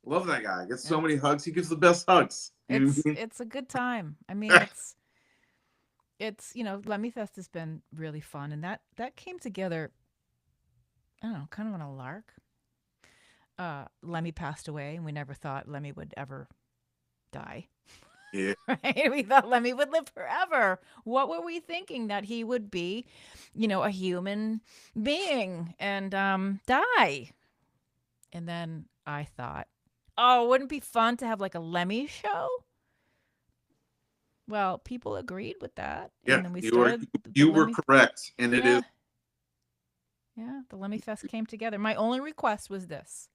Love that guy. Gets so Yeah. many hugs. He gives the best hugs. You know what I mean? It's a good time. I mean, it's Lemmy Fest has been really fun, and that came together. I don't know, kind of on a lark. Lemmy passed away, and we never thought Lemmy would ever die. Yeah. Right? We thought Lemmy would live forever. What were we thinking that he would be, a human being and die? And then I thought, oh, wouldn't it be fun to have like a Lemmy show? Well, people agreed with that, Yeah. and then we You were started the you were Lemmy. correct, and it is. Yeah, yeah, the Lemmy Fest came together. My only request was this: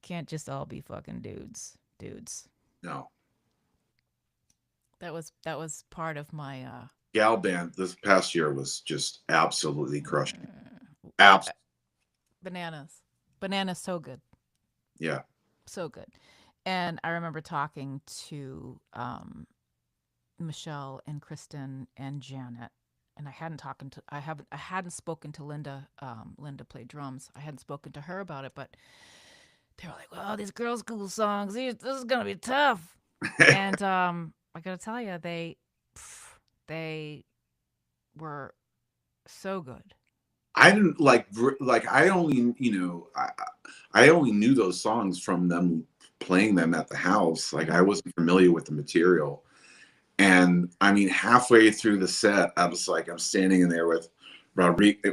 can't just all be fucking dudes. No. That was part of my Gal band this past year was just absolutely crushing. uh, Absolutely. bananas. Bananas, so good, Yeah. so good. And I remember talking to Michelle and Kristen and Janet, and I hadn't spoken to Linda. Linda played drums. I hadn't spoken to her about it, but they were like, "Well, these girls' school songs, this is gonna be tough." And I gotta tell you, they were so good. I didn't like I only I only knew those songs from them playing them at the house. Like I Mm-hmm. wasn't familiar with the material. And I mean, halfway through the set, I was like, I'm standing in there with Rodrigo.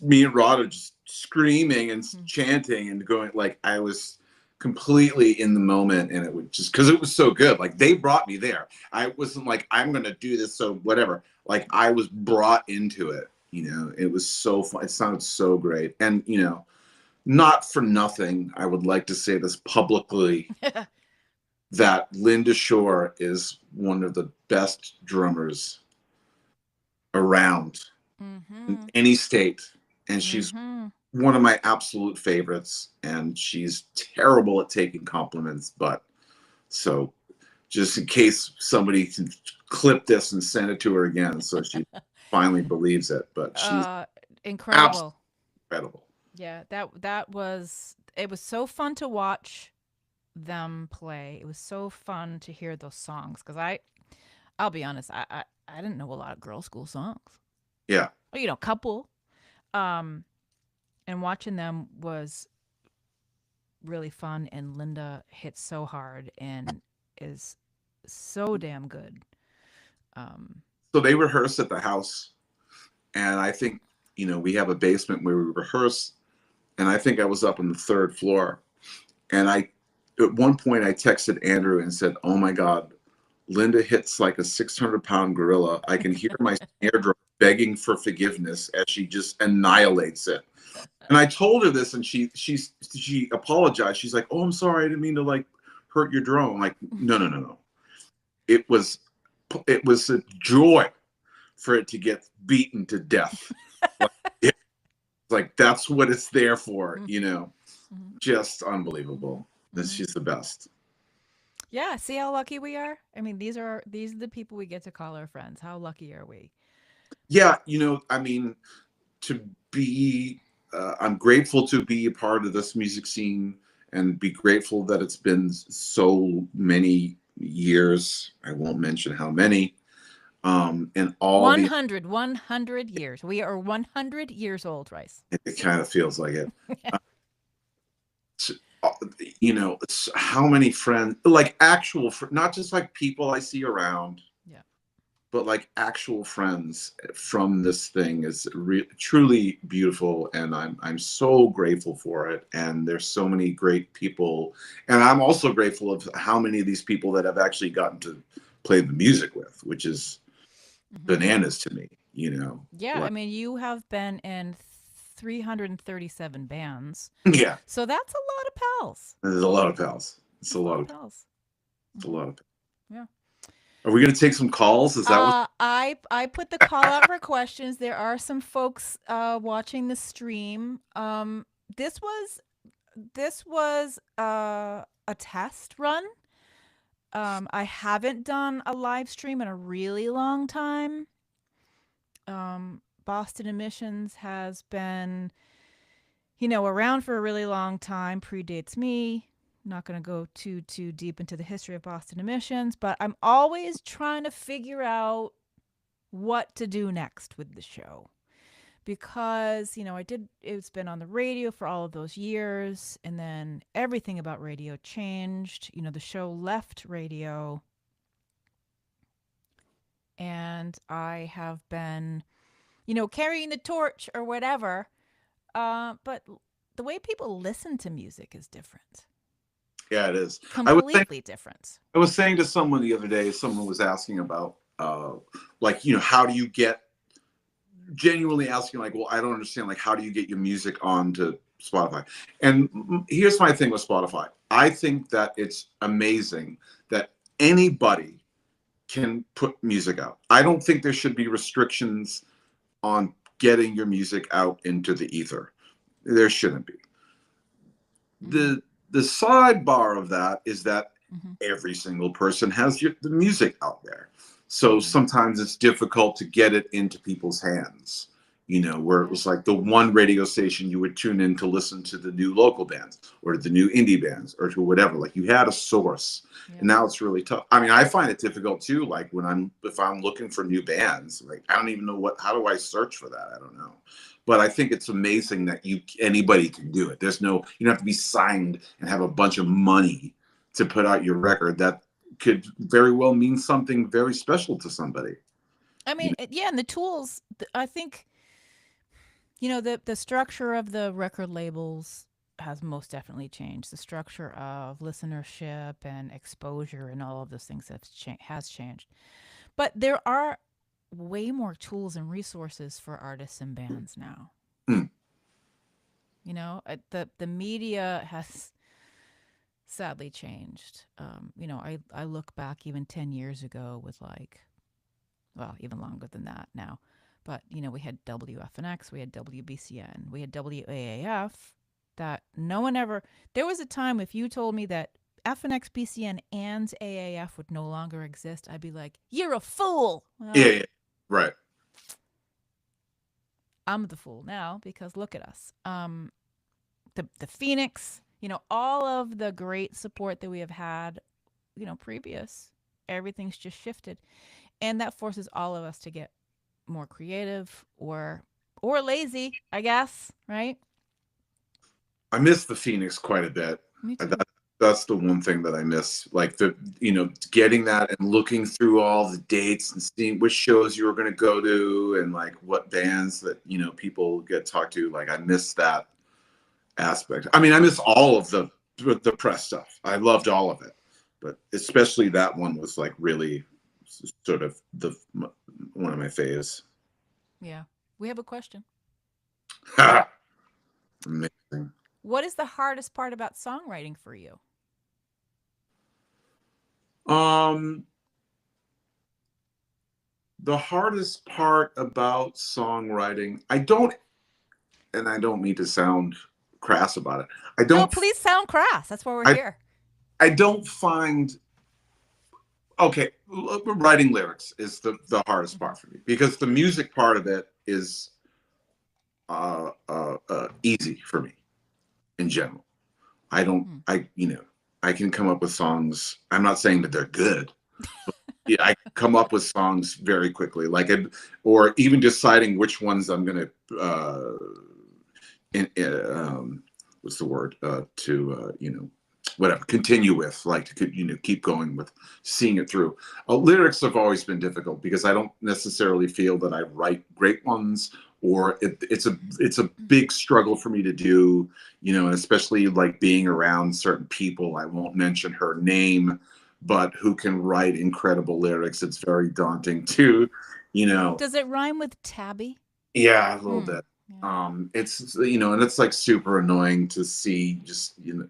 Me and Rod are just screaming and Mm-hmm. chanting and going, like, I was completely in the moment. And it would just, because it was so good. Like, they brought me there. I wasn't like, I'm going to do this. So, whatever. Like, I was brought into it. It was so fun. It sounded so great. And, not for nothing, I would like to say this publicly that Linda Shore is one of the best drummers around in Mm-hmm. any state. And she's Mm-hmm. one of my absolute favorites. And she's terrible at taking compliments. But so just in case somebody can clip this and send it to her again so she finally believes it. But she's uh, absolutely Incredible. incredible. Yeah, that was it was so fun to watch them play. It was so fun to hear those songs because I'll be honest, I didn't know a lot of girl school songs. Yeah. Well, couple. Um, and watching them was really fun. And Linda hit so hard and is so damn good. Um, So they rehearse at the house. And I think, we have a basement where we rehearse. And I think I was up on the third floor. And at one point, I texted Andrew and said, "Oh my God, Linda hits like a 600-pound gorilla. I can hear my snare drum begging for forgiveness as she just annihilates it." And I told her this, and she apologized. She's like, "Oh, I'm sorry. I didn't mean to like hurt your drum." I'm like, "No, no, no, no. It was it was a joy for it to get beaten to death. Like, like that's what it's there for. mhm, Just unbelievable. mhm. She's the best." Yeah, see how lucky we are? I mean, these are the people we get to call our friends. How lucky are we? Yeah, I mean, to be I'm grateful to be a part of this music scene and be grateful that it's been so many years. I won't mention how many. And all the 100 years. We are 100 years old, Rice. it kind of feels like it. Uh, uh, it's how many friends, like actual, not just like people I see around, Yeah. but like actual friends from this thing is truly beautiful, and I'm so grateful for it. And there's so many great people, and I'm also grateful of how many of these people that I've actually gotten to play the music with, which is bananas to me. Yeah, I Like, mean, you have been in 337 bands. yeah, So that's a lot of pals. there's a lot of pals. It's That's a a lot lot of of pals. it's a lot of. Yeah. Are we going to take some calls? Is that what? I put the call out for questions. There are some folks watching the stream. This was a test run. I haven't done a live stream in a really long time. Boston Emissions has been, around for a really long time, predates me. Not going to go too deep into the history of Boston Emissions, but I'm always trying to figure out what to do next with the show. Because, it's been on the radio for all of those years, and then everything about radio changed. The show left radio, and I have been, carrying the torch or whatever. But the way people listen to music is different. Yeah, it is. Completely different. I was saying to someone the other day, someone was asking about, like, how do you get, genuinely asking, like, well, I don't understand, like, how do you get your music onto Spotify? And here's my thing with Spotify. I think that it's amazing that anybody can put music out. I don't think there should be restrictions on getting your music out into the ether. There shouldn't be. The sidebar of that is that every single person has the music out there. So sometimes it's difficult to get it into people's hands, where it was like the one radio station you would tune in to listen to the new local bands or the new indie bands or to whatever. Like, you had a source. And now it's really tough. I mean, I find it difficult too. Like, if I'm looking for new bands, like, I don't even know how do I search for that? I don't know. But I think it's amazing that anybody can do it. You don't have to be signed and have a bunch of money to put out your record. That could very well mean something very special to somebody. I mean, yeah, and the tools, I think, the structure of the record labels has most definitely changed. The structure of listenership and exposure and all of those things has changed. But there are way more tools and resources for artists and bands now. The media has sadly changed. I look back even 10 years ago with even longer than that now. But, we had WFNX, we had WBCN, we had WAAF, that no one ever, there was a time if you told me that FNX, BCN, and AAF would no longer exist, I'd be like, you're a fool. Well, yeah, right. I'm the fool now because look at us. The Phoenix, all of the great support that we have had, previous, everything's just shifted. And that forces all of us to get more creative or lazy, I guess, right? I miss the Phoenix quite a bit. Me too. That's the one thing that I miss, like getting that and looking through all the dates and seeing which shows you were going to go to and like what bands that people get talked to. Like, I miss that aspect. I mean, I miss all of the press stuff. I loved all of it, but especially that one was like really sort of one of my faves. Yeah, we have a question. Amazing. What is the hardest part about songwriting for you? The hardest part about songwriting, I don't mean to sound crass about it. No, please sound crass. That's why we're here. I don't find, writing lyrics is the hardest part for me, because the music part of it is easy for me in general. I don't, Mm. I can come up with songs. I'm not saying that they're good. Yeah, I come up with songs very quickly, or even deciding which ones I'm gonna in, what's the word to whatever continue with, like to keep going with seeing it through. Lyrics have always been difficult because I don't necessarily feel that I write great ones, or it's a big struggle for me to do, and especially like being around certain people. I won't mention her name, but who can write incredible lyrics. It's very daunting too, you know. Does it rhyme with tabby? Yeah, a little Mm. bit. Yeah. It's and it's like super annoying to see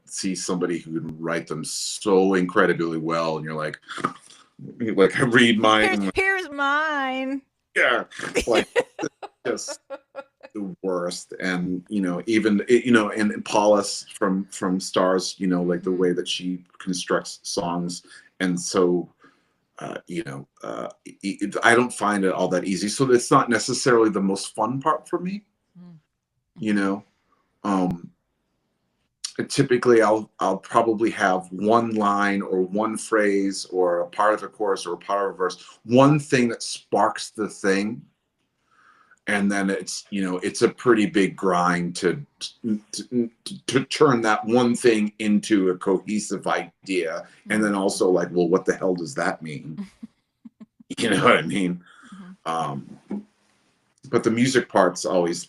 see somebody who can write them so incredibly well, and you're like I read mine, Here's and like, here's mine. yeah, like just the worst. And even and Paulus from Stars, like the Mhm. way that she constructs songs, and so I don't find it all that easy. So it's not necessarily the most fun part for me, Mm. you Mhm. know. Um, Typically, I'll probably have one line or one phrase or a part of a chorus or a part of a verse, one thing that sparks the thing, and then it's a pretty big grind to turn that one thing into a cohesive idea, and then Mhm. also like, well, what the hell does that mean? You know what I mean? Mhm. Um, but the music part's always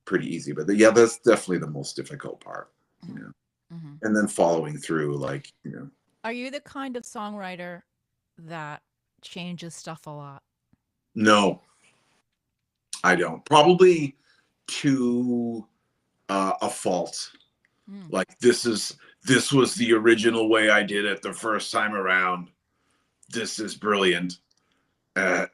pretty easy. But yeah, that's definitely the most difficult part. You Mhm. know, Mhm. and then following through, like Are you the kind of songwriter that changes stuff a lot? no, I don't. Probably to a fault. Mm. Like this was the original way I did it the first time around. This is brilliant. And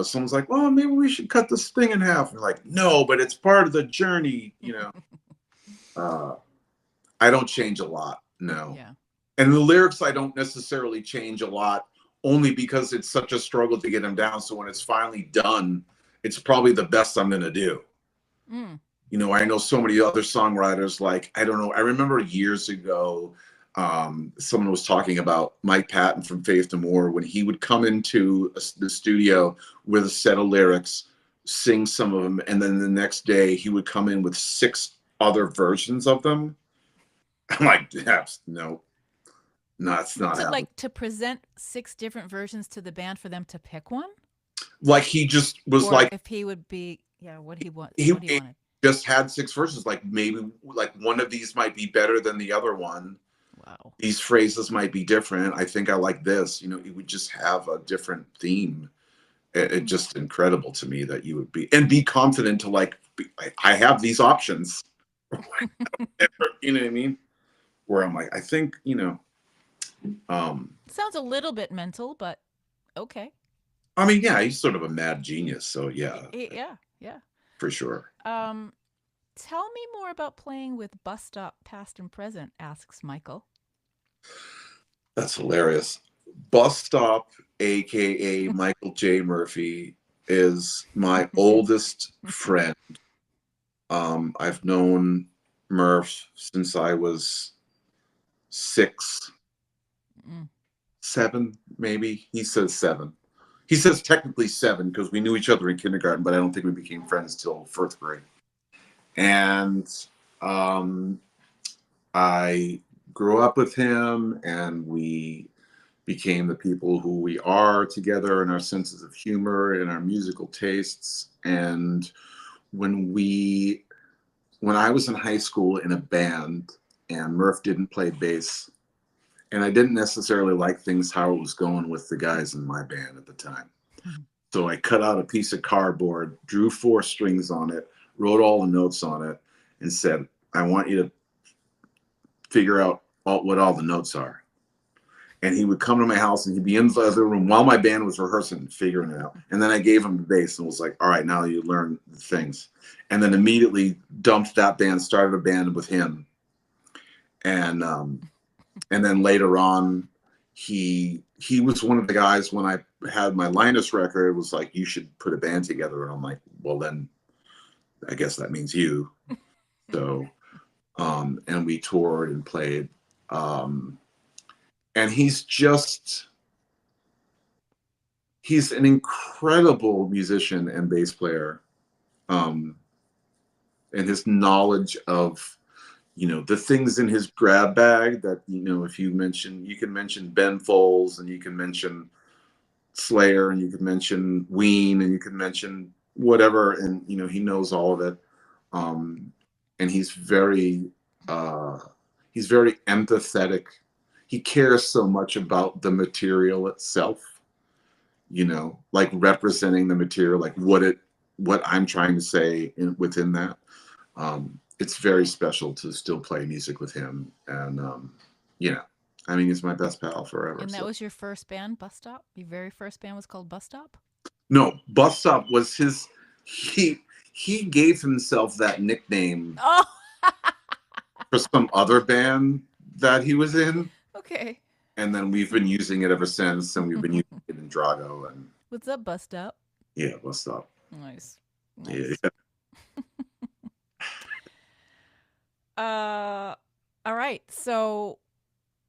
someone's like, well, maybe we should cut this thing in half. And like, no, but it's part of the journey. Uh, I don't change a lot. No. Yeah. And the lyrics, I don't necessarily change a lot, only because it's such a struggle to get them down. So when it's finally done, it's probably the best I'm going to do. Mm. I know so many other songwriters, like, I don't know. I remember years ago, someone was talking about Mike Patton from Faith No More when he would come into the studio with a set of lyrics, sing some of them, and then the next day he would come in with 6 other versions of them. I'm like, yes, no, it's not To happening. like to present 6 different versions to the band for them to pick one? Like he just was Or like if he would be, yeah, what he wants, he what he wanted. just had 6 verses. Like maybe like one of these might be better than the other one. Wow. These phrases might be different. I think I like this. It would just have a different theme. It Mm. just incredible to me that you would be confident to I have these options. You know what I mean? Where I'm like, I think, um, Sounds a little bit mental, but okay. I mean, yeah, he's sort of a mad genius. So yeah, Yeah, yeah. for sure. Um, Tell me more about playing with Bus Stop Past and Present, asks Michael. That's hilarious. Bus Stop, aka Michael J. Murphy, is my oldest friend. I've known Murph since I was 6, Mm. 7, maybe. He says 7. He says technically 7 because we knew each other in kindergarten, but I don't think we became friends till 1st grade. And um, I grew up with him, and we became the people who we are together, and our senses of humor and our musical tastes. And when we when I was in high school in a band and Murph didn't play bass, and I didn't necessarily like things how it was going with the guys in my band at the time. So I cut out a piece of cardboard, drew 4 strings on it, wrote all the notes on it, and said, I want you to figure out what all the notes are. And he would come to my house and he'd be in the other room while my band was rehearsing, figuring it out. And then I gave him the bass and was like, all right, now you learn the things. And then immediately dumped that band, started a band with him. And then later on, he was one of the guys when I had my Linus record, was like, you should put a band together. And I'm like, well, then I guess that means you. So, and we toured and played. And he's an incredible musician and bass player. And his knowledge of, the things in his grab bag that, if you can mention Ben Folds, and you can mention Slayer, and you can mention Ween, and you can mention whatever, and he knows all of it. And he's very empathetic. He cares so much about the material itself, like representing the material, like what I'm trying to say within that. It's very special to still play music with him, and he's my best pal forever. And that was your first band, Bus Stop? Your very first band was called Bus Stop? No, Bus Stop was his. He gave himself that nickname for some other band that he was in. Okay. And then we've been using it ever since, and we've been using it in Drago. And what's up, Bus Stop? Yeah, Bus Stop. Nice. Yeah. All right. So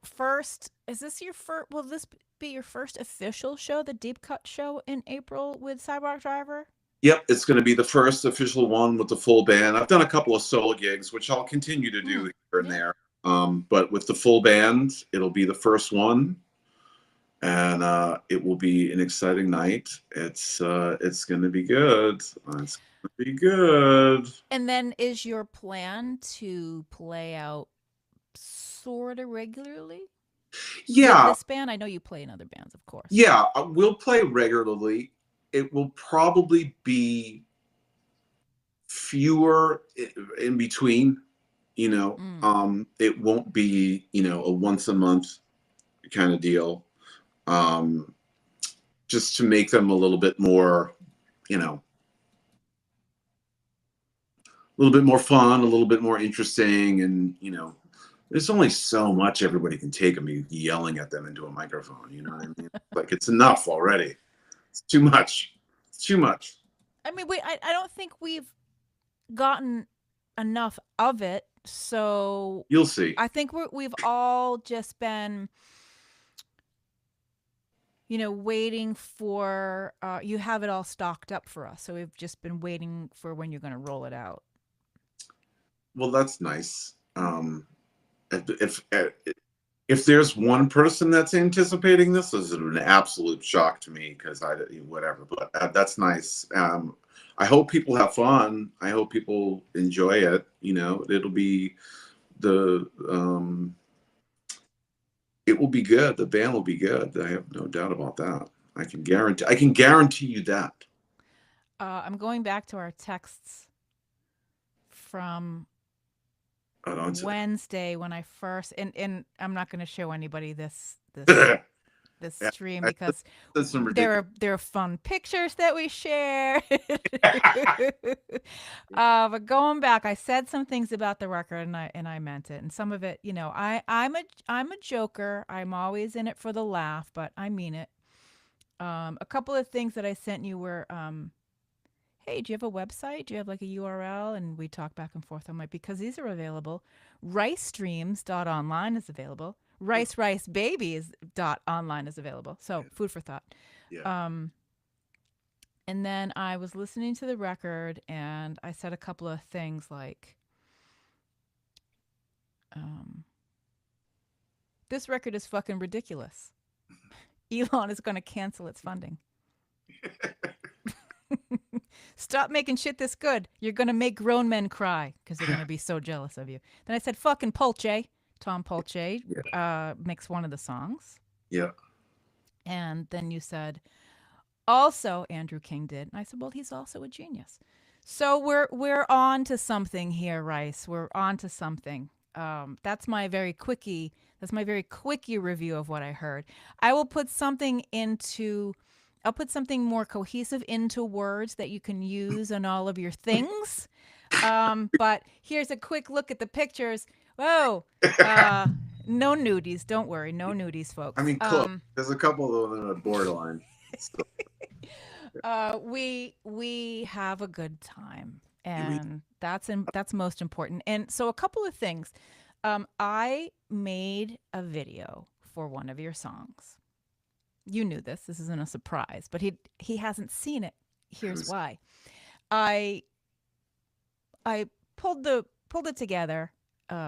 first, is this your first? Will this be your first official show, the Deep Cut show in April with Sidewalk Driver? Yep, it's going to be the first official one with the full band. I've done a couple of solo gigs, which I'll continue to do here and there. But with the full band, it'll be the first one, and it will be an exciting night. It's going to be good. It's going to be good. And then, is your plan to play out sort of regularly? Yeah. With this band, I know you play in other bands, of course. Yeah, we'll play regularly. It will probably be fewer in between. It won't be, a once a month kind of deal. Just to make them a little bit more, a little bit more fun, a little bit more interesting. And, there's only so much everybody can take of me yelling at them into a microphone. You know what I mean? Like, it's enough already. It's too much. It's too much. I mean, I don't think we've gotten enough of it. So you'll see. I think we've all just been, waiting for you have it all stocked up for us. So we've just been waiting for when you're going to roll it out. Well, that's nice. If there's one person that's anticipating this is an absolute shock to me, because whatever. But that's nice. I hope people have fun. I hope people enjoy it. It'll be it will be good. The band will be good. I have no doubt about that. I can guarantee you that. I'm going back to our texts from Wednesday when I first and I'm not going to show anybody this stream because there are fun pictures that we share. But going back, I said some things about the record and I meant it, and some of it, I'm a joker. I'm always in it for the laugh, but I mean it. A couple of things that I sent you were hey, do you have a website? Do you have like a URL? And we talk back and forth on my, because these are available. RiceStreams.online is available. RiceBabies.online is available. So food for thought. Yeah. And then I was listening to the record and I said a couple of things like, this record is fucking ridiculous. Elon is going to cancel its funding. Stop making shit this good. You're going to make grown men cry because they're going to be so jealous of you. Then I said, fucking Polche. Tom Polche makes one of the songs. Yeah. And then you said, also Andrew King did. And I said, well, he's also a genius. So we're on to something here, Rice. We're on to something. That's my very quickie review of what I heard. I will put something I'll put something more cohesive into words that you can use on all of your things. But here's a quick look at the pictures. Whoa. No nudies. Don't worry. No nudies, folks. I mean, close. There's a couple of them that are borderline. We have a good time. and that's most important. And so a couple of things. I made a video for one of your songs. You knew this. This isn't a surprise, but he hasn't seen it. Here's Who's why. I I pulled it together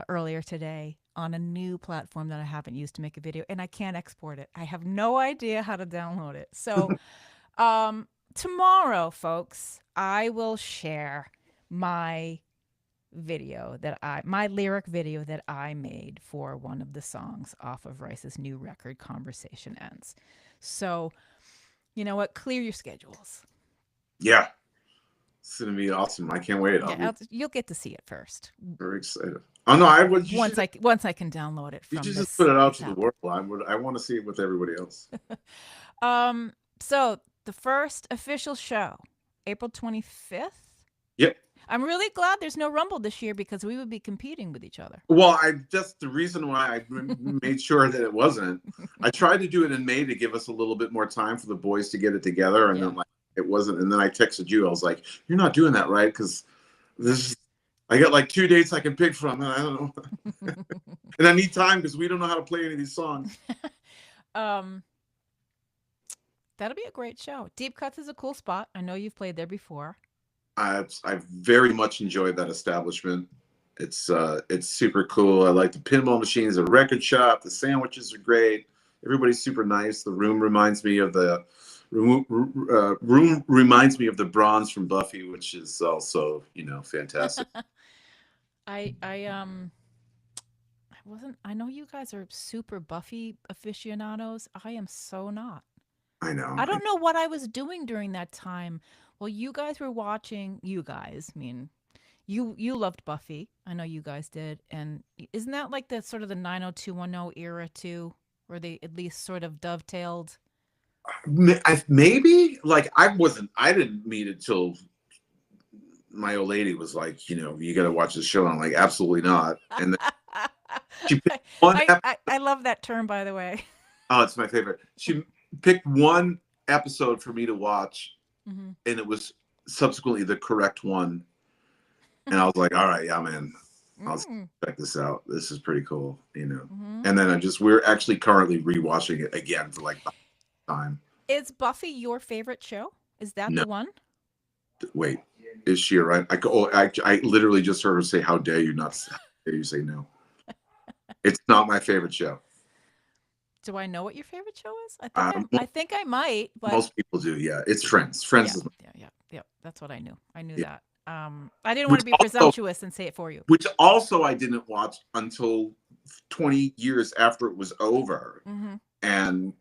earlier today on a new platform that I haven't used to make a video, and I can't export it. I have no idea how to download it. So tomorrow, folks, I will share my my lyric video that I made for one of the songs off of Rice's new record, Conversation Ends. So, you know what? Clear your schedules. Yeah, it's gonna be awesome. I can't wait. I'll be You'll get to see it first. very excited. Oh no, I would. Once I can download it You from should this. just put it out this to the app. world. I want to see it with everybody else. So the first official show, April 25th. Yep. I'm really glad there's no Rumble this year because we would be competing with each other. Well, that's the reason why I made sure that it wasn't. I tried to do it in May to give us a little bit more time for the boys to get it together, and then like it wasn't. And then I texted you. I was like, "You're not doing that, right?" Because I got like 2 dates I can pick from, and I don't know. And I need time because we don't know how to play any of these songs. That'll be a great show. Deep Cuts is a cool spot. I know you've played there before. I very much enjoyed that establishment. It's super cool. I like the pinball machines, the record shop, the sandwiches are great. Everybody's super nice. The room reminds me of the bronze from Buffy, which is also, fantastic. I know you guys are super Buffy aficionados. I am so not. I know. I don't know what I was doing during that time. Well, you guys were watching. I mean, you loved Buffy. I know you guys did. And isn't that like the sort of the 90210 era too, where they at least sort of dovetailed? Maybe like I didn't meet it till my old lady was like, you got to watch this show. And I'm like, absolutely not. And then she picked one. I love that term, by the way. Oh, it's my favorite. She picked one episode for me to watch, and it was subsequently the correct one. And I was like, all right, yeah, man, I'll check this out. This is pretty cool, And then we're actually currently rewatching it again for like the time. Is Buffy your favorite show? Is that the one? Wait, is she right? I literally just heard her say, "How dare you not? How dare you say no?" It's not my favorite show. Do I know what your favorite show is? I think I might. But most people do. Yeah, it's Friends. Friends is yeah. That's what I knew. I knew that. I didn't want to be presumptuous and say it for you. Which also I didn't watch until 20 years after it was over. And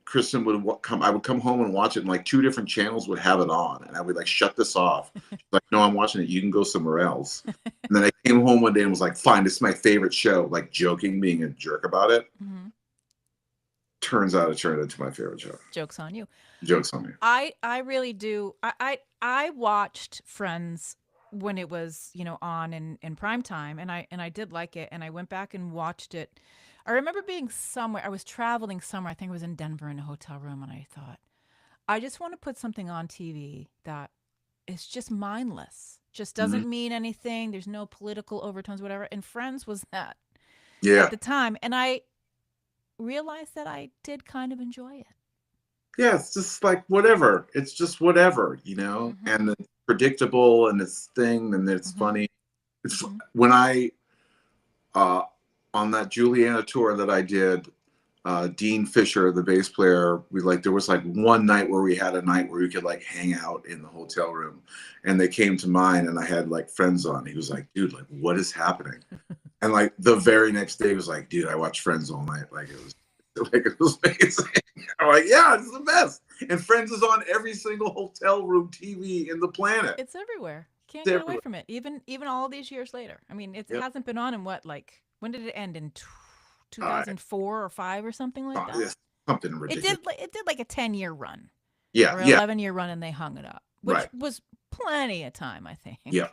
Kristen would come. I would come home and watch it, and like 2 different channels would have it on, and I would like shut this off. She's like, no, I'm watching it. You can go somewhere else. And then I came home one day and was like, fine, this is my favorite show. Like joking, being a jerk about it. Turns out it turned into my favorite show. Joke's on you. Joke's on me. I really do. I watched Friends when it was on in prime time, and I did like it, and I went back and watched it. I remember being somewhere. I was traveling somewhere. I think it was in Denver in a hotel room, and I thought, I just want to put something on TV that is just mindless. Just doesn't mean anything. There's no political overtones, whatever. And Friends was that. Yeah. At the time, and I realized that I did kind of enjoy it. Yeah, it's just like whatever. It's just whatever, and it's predictable and it's thing and it's funny. It's when I on that Juliana tour that I did, Dean Fisher, the bass player, there was like one night where we had a night where we could like hang out in the hotel room, and they came to mine and I had like Friends on. He was like, dude, like what is happening? And like the very next day he was like, dude, I watched Friends all night. Like it was amazing. I'm like, yeah, it's the best. And Friends is on every single hotel room TV in the planet. It's everywhere. You can't get away from it. Even all these years later. I mean, it hasn't been on in what, like, when did it end? In 2004 or 5 or something like that? Something ridiculous. It did like a 10-year run. Yeah. Or 11-year run, and they hung it up. Which was plenty of time, I think. Yeah.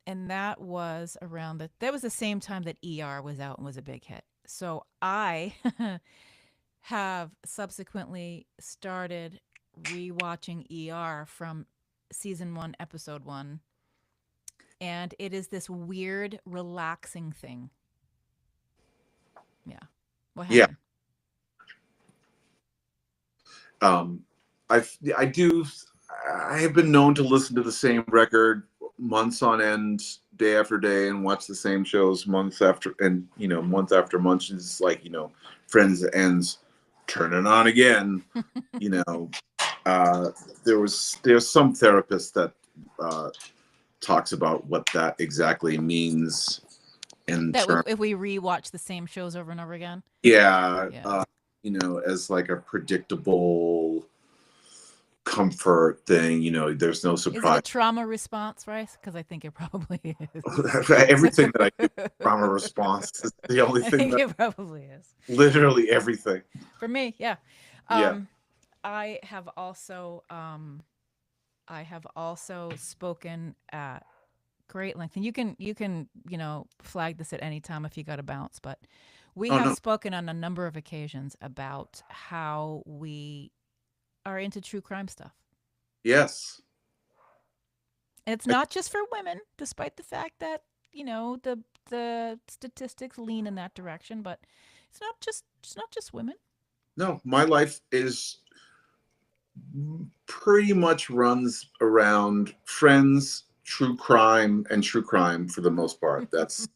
And that was that was the same time that ER was out and was a big hit. So I have subsequently started rewatching ER from season 1, episode 1, and it is this weird, relaxing thing. Yeah. What Yeah. happened? I I do. I have been known to listen to the same record months on end, day after day, and watch the same shows months after, and month after month. It's like Friends ends, turn it on again. You know, there's some therapist that talks about what that exactly means in That terms. if we rewatch the same shows over and over again. Yeah, Yeah. as like a predictable comfort thing. There's no Is it a surprise. trauma response, Rice? Because I think it probably is. Everything that I do from a response is the only I thing think that it probably is. literally everything. For me, yeah. Yeah. I have also spoken at great length, and you can flag this at any time if you got to bounce, but we Oh have no. spoken on a number of occasions about how we are into true crime stuff. Yes. And it's not just for women, despite the fact that, the statistics lean in that direction, but it's not just women. No, my life is pretty much runs around Friends, true crime for the most part. That's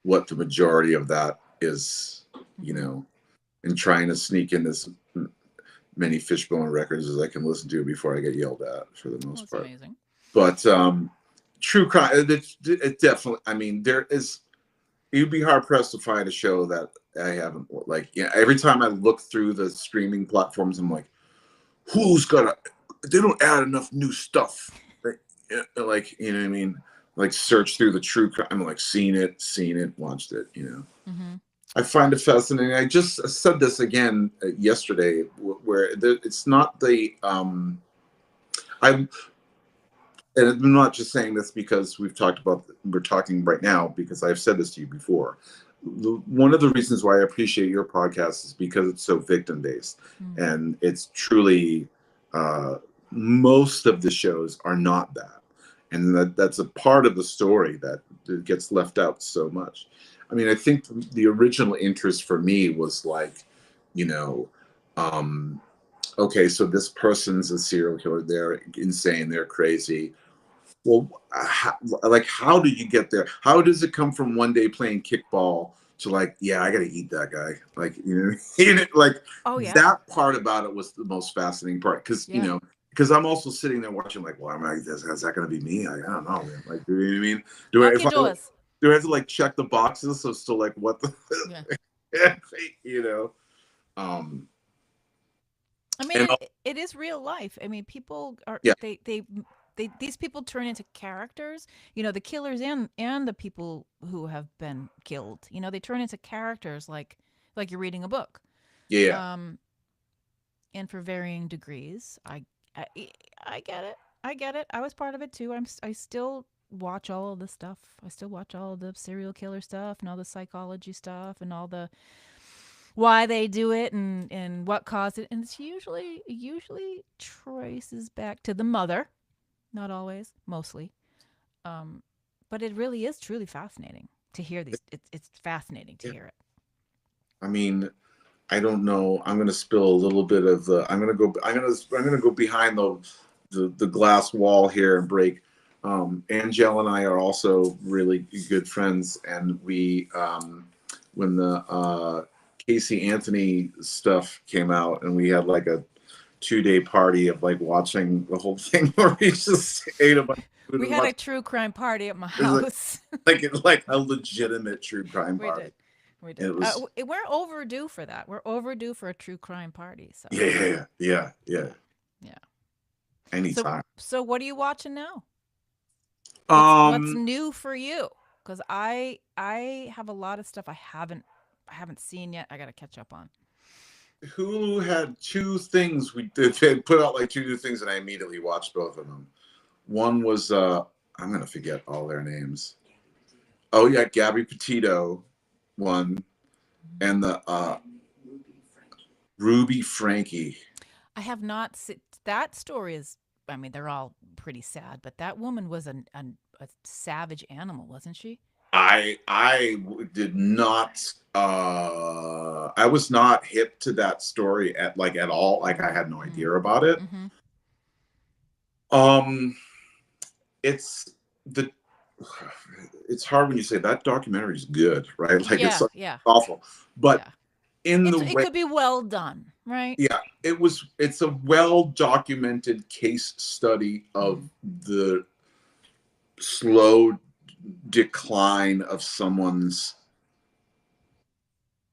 what the majority of that is, Mm-hmm. and trying to sneak in as many Fishbone records as I can listen to before I get yelled at for the Well, most it's part. amazing. But true crime, it definitely, I mean, you'd be hard pressed to find a show that I haven't, like, every time I look through the streaming platforms, I'm like, they don't add enough new stuff. Like, you know what I mean? Like, search through the true crime. I'm like, seen it, watched it. Mm-hmm. I find it fascinating. I just said this again yesterday, where it's not I'm, and I'm not just saying this because we're talking right now because I've said this to you before. One of the reasons why I appreciate your podcast is because it's so victim based, Mm. and it's truly most of the shows are not that, and that's a part of the story that gets left out so much. I mean, I think the original interest for me was like, you know, um, okay, so this person's a serial killer. They're insane. They're crazy. Well, how do you get there? How does it come from one day playing kickball to like, yeah, I got to eat that guy? Like, like Oh yeah, that part about it was the most fascinating part because yeah. because I'm also sitting there watching like, well, is that going to be me? I don't know, man. Like, do you know what I mean? Do I Lock if your I doors. do I have to like check the boxes? So like, what the, Yeah. you know? Um, I mean, and it is real life. I mean, people are yeah, these people turn into characters. The killers and the people who have been killed. They turn into characters like you're reading a book. yeah. Um, and for varying degrees. I I get it. I get it. I was part of it too. I still watch all of the stuff. I still watch all of the serial killer stuff and all the psychology stuff and all the why they do it and what caused it. And it's usually traces back to the mother. Not always, mostly. Um, but it really is truly fascinating to hear these. It's fascinating to Yeah. hear it. I mean, I don't know. I'm going to spill a little bit of the. I'm going to go behind the glass wall here and break. Angel and I are also really good friends, and we when the Casey Anthony stuff came out, and we had like a 2-day party of like watching the whole thing where we just ate a bunch of food We and had a watched. true crime party at my It was house. like a legitimate true crime We party. did. We And did. it was We're overdue for that. We're overdue for a true crime party. So yeah. yeah, yeah. So Anytime. so what are you watching now? What's Um, new for you? Because I have a lot of stuff I haven't seen yet. I got to catch up on. Hulu had two things they had put out like two new things, and I immediately watched both of them. One was I'm gonna forget all their names. Oh yeah, Gabby Petito, one, and the Ruby Frankie. I have not seen that story is I mean, they're all pretty sad, but that woman was a savage animal, wasn't she? Did not I was not hip to that story at all. Like I had no Mm-hmm. idea about it. Mm-hmm. Um it's the it's hard when you say that documentary is good, right? Like it's Yeah, yeah, awful. But yeah. in the It way, could be well done, right? yeah, it's a well documented case study of Mm-hmm. the slow decline of someone's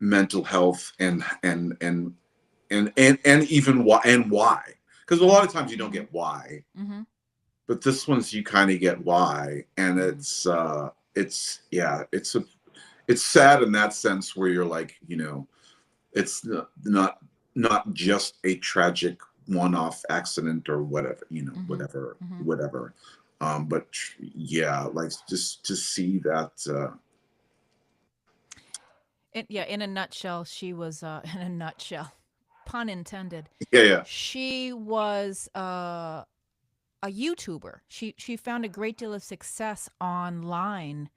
mental health and even why, because a lot of times you don't get why, Mm-hmm. but this one's you kind of get why, and Mm-hmm. it's yeah, it's sad in that sense where you're like, it's not just a tragic one-off accident or whatever, Mm-hmm. Mm-hmm. whatever. But yeah, like just to see that. Yeah, in a nutshell, she was in a nutshell, pun intended. Yeah, yeah. She was a YouTuber. She found a great deal of success online,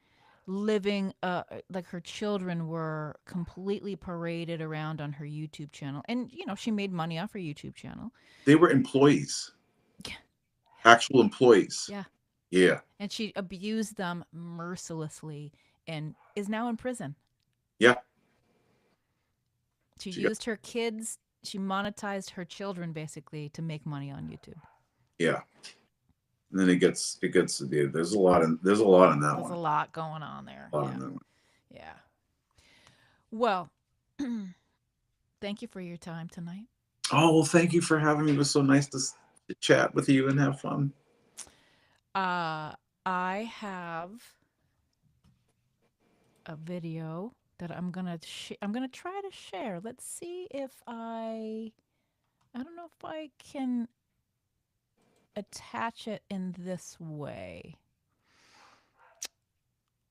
living like her children were completely paraded around on her YouTube channel, and she made money off her YouTube channel. They were employees, Yeah, actual employees. yeah, Yeah, and she abused them mercilessly, and is now in prison. yeah. She She got, used her kids. She monetized her children basically to make money on YouTube. yeah. And then it gets yeah, there's a lot in that There's a one. lot going on there. A lot in Yeah, that one. yeah. Well, thank you for your time tonight. Oh well, thank you for having me. It was so nice to chat with you and have fun. Uh, I have a video that I'm gonna try to share. Let's see if I don't know if I can attach it in this way.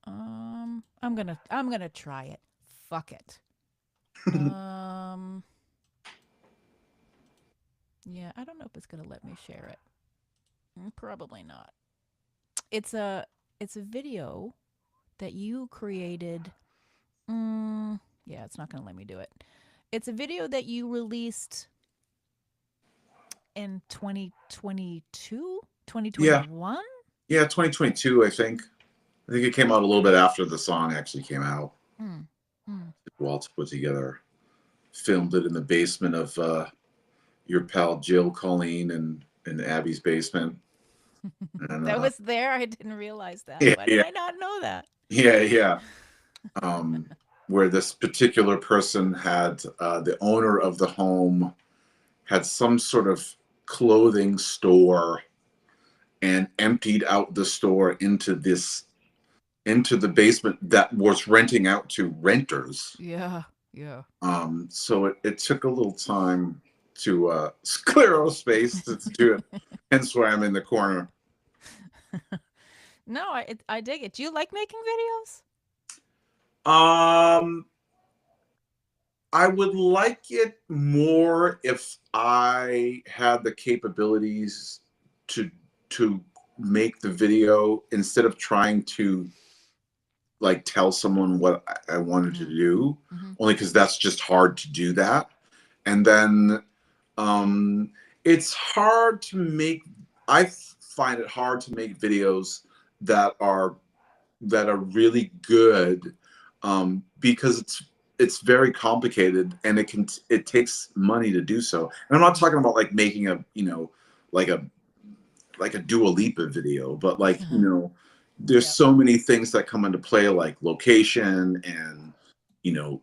I'm gonna try it. Fuck it. Um, yeah, I don't know if it's gonna let me share it. Probably not. It's a it's a video that you created. Yeah, it's not gonna let me do it. It's a video that you released in 2022, Yeah, 2021. yeah. 2022, I think. I think it came out a little bit after the song actually came out. Mm, mm. Waltz put together, filmed it in the basement of your pal Jill Colleen and in Abby's basement. And That was there. I didn't realize that. yeah, Why did yeah, I not know that? yeah. Um, where this particular person had the owner of the home had some sort of clothing store and emptied out the store into the basement that was renting out to renters. Yeah, yeah. So it took a little time to clear out space to do it. Hence why I'm in the corner. No, I dig it. Do you like making videos? Um, I would like it more if I had the capabilities to to make the video instead of trying to like tell someone what I wanted to Mm, do, mm-hmm. only because that's just hard to do that. And then um, it's hard to make. I find it hard to make videos that are really good, because it's very complicated and it takes money to do so. And I'm not talking about like making a like a Dua Lipa video, but like there's Yep. so many things that come into play, like location and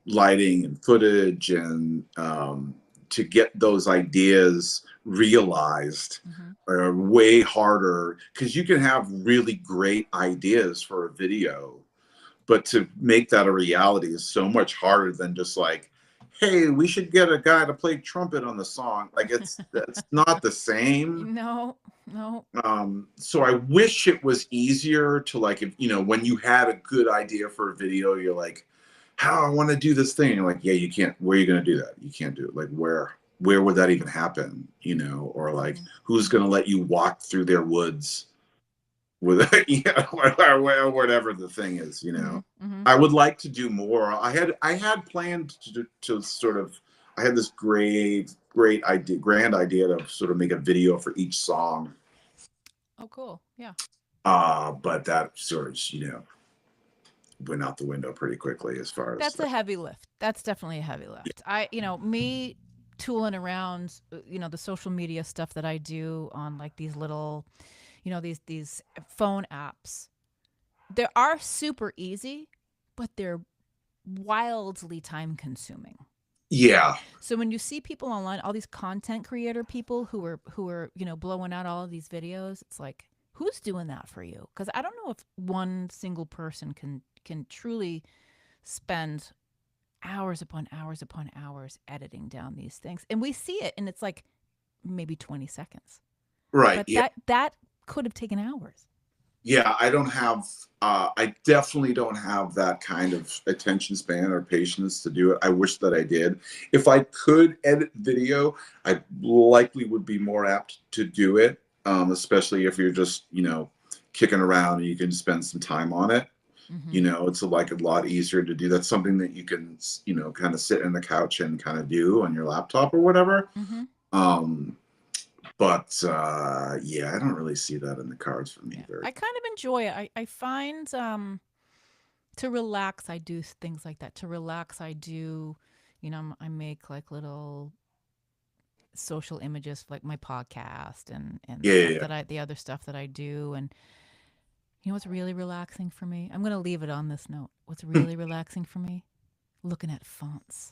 lighting and footage, and to get those ideas realized Mm-hmm. are way harder, because you can have really great ideas for a video, but to make that a reality is so much harder than just like, hey, we should get a guy to play trumpet on the song. Like it's not the same. No, no. So I wish it was easier to, like, if when you had a good idea for a video, you're like, how I want to do this thing. And you're like, yeah, you can't. Where are you going to do that? You can't do it. Like, where? where would that even happen, or like Mm-hmm. who's going to let you walk through their woods with or whatever the thing is. Mm-hmm. Mm-hmm. I would like to do more. I had planned to sort of, I had this great idea, grand idea to sort of make a video for each song. Oh, cool. Yeah. But that sort of, went out the window pretty quickly as far as That's like, a heavy lift. That's definitely a heavy lift. Me tooling around, the social media stuff that I do on like these little, these phone apps. They are super easy, but they're wildly time consuming. yeah, So when you see people online, all these content creator people who are blowing out all of these videos, it's like, who's doing that for you? Because I don't know if one single person can truly spend hours upon hours upon hours editing down these things, and we see it, and it's like maybe 20 seconds, right, but yeah. that could have taken hours. Yeah, I definitely don't have that kind of attention span or patience to do it. I wish that I did. If I could edit video, I likely would be more apt to do it, especially if you're just, kicking around and you can spend some time on it. Mm-hmm. It's like a lot easier to do. That's something that you can, kind of sit on the couch and kind of do on your laptop or whatever. Mm-hmm. Um, but yeah, I don't really see that in the cards for me Yeah, very. I kind of enjoy it. I find to relax, I do things like that. To relax, I do, I make like little social images for like my podcast and Yeah, yeah, stuff yeah. the other stuff that I do. And you know what's really relaxing for me? I'm going to leave it on this note. What's really relaxing for me? Looking at fonts,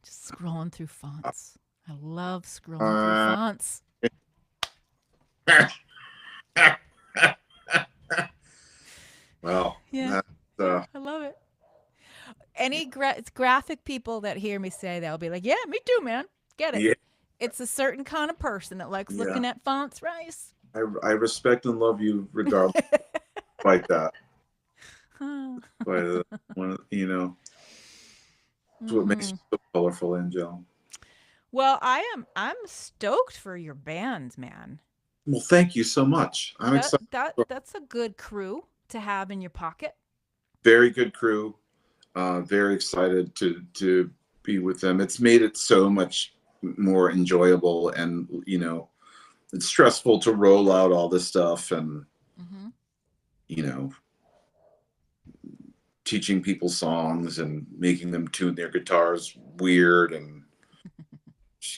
just scrolling through fonts. I love scrolling through Uh, fonts. well, Yeah. that's Yeah, I love it. Any graphic people that hear me say that will be like, yeah, me too, man. Get it. yeah, It's a certain kind of person that likes yeah. looking at fonts, Rice. I respect and love you regardless like that. But when it's what makes Mm-hmm. you so colorful, Angel. Well, I'm stoked for your band, man. Well, thank you so much. I'm That excited. that that's a good crew to have in your pocket. Very good crew. Very excited to be with them. It's made it so much more enjoyable, and it's stressful to roll out all this stuff, and Mm-hmm. you know, teaching people songs and making them tune their guitars weird and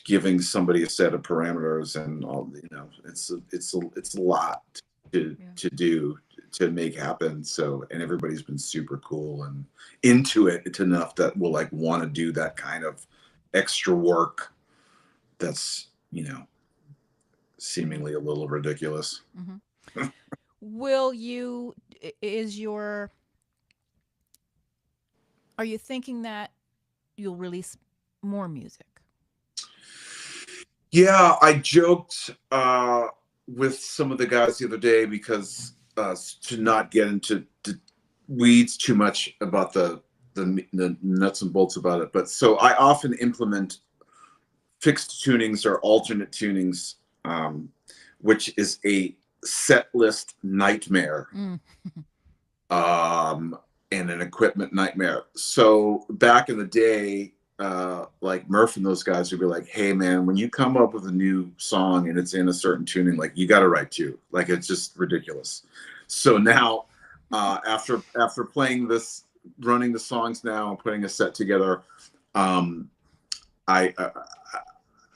giving somebody a set of parameters and all. It's a lot to Yeah. to do to make happen. So, and everybody's been super cool and into it. It's enough that we'll like want to do that kind of extra work that's Yeah. seemingly a little ridiculous. Mm-hmm. Will you? Is your? Are you thinking that you'll release more music? Yeah, I joked with some of the guys the other day because to not get into the weeds too much about the nuts and bolts about it. But so I often implement fixed tunings or alternate tunings, um, which is a set list nightmare. Mm. Um, and an equipment nightmare. So back in the day, like Murph and those guys would be like, "Hey man, when you come up with a new song and it's in a certain tuning, like you got to write two. Like it's just ridiculous." So now, after playing this, running the songs now, and putting a set together, um, I, I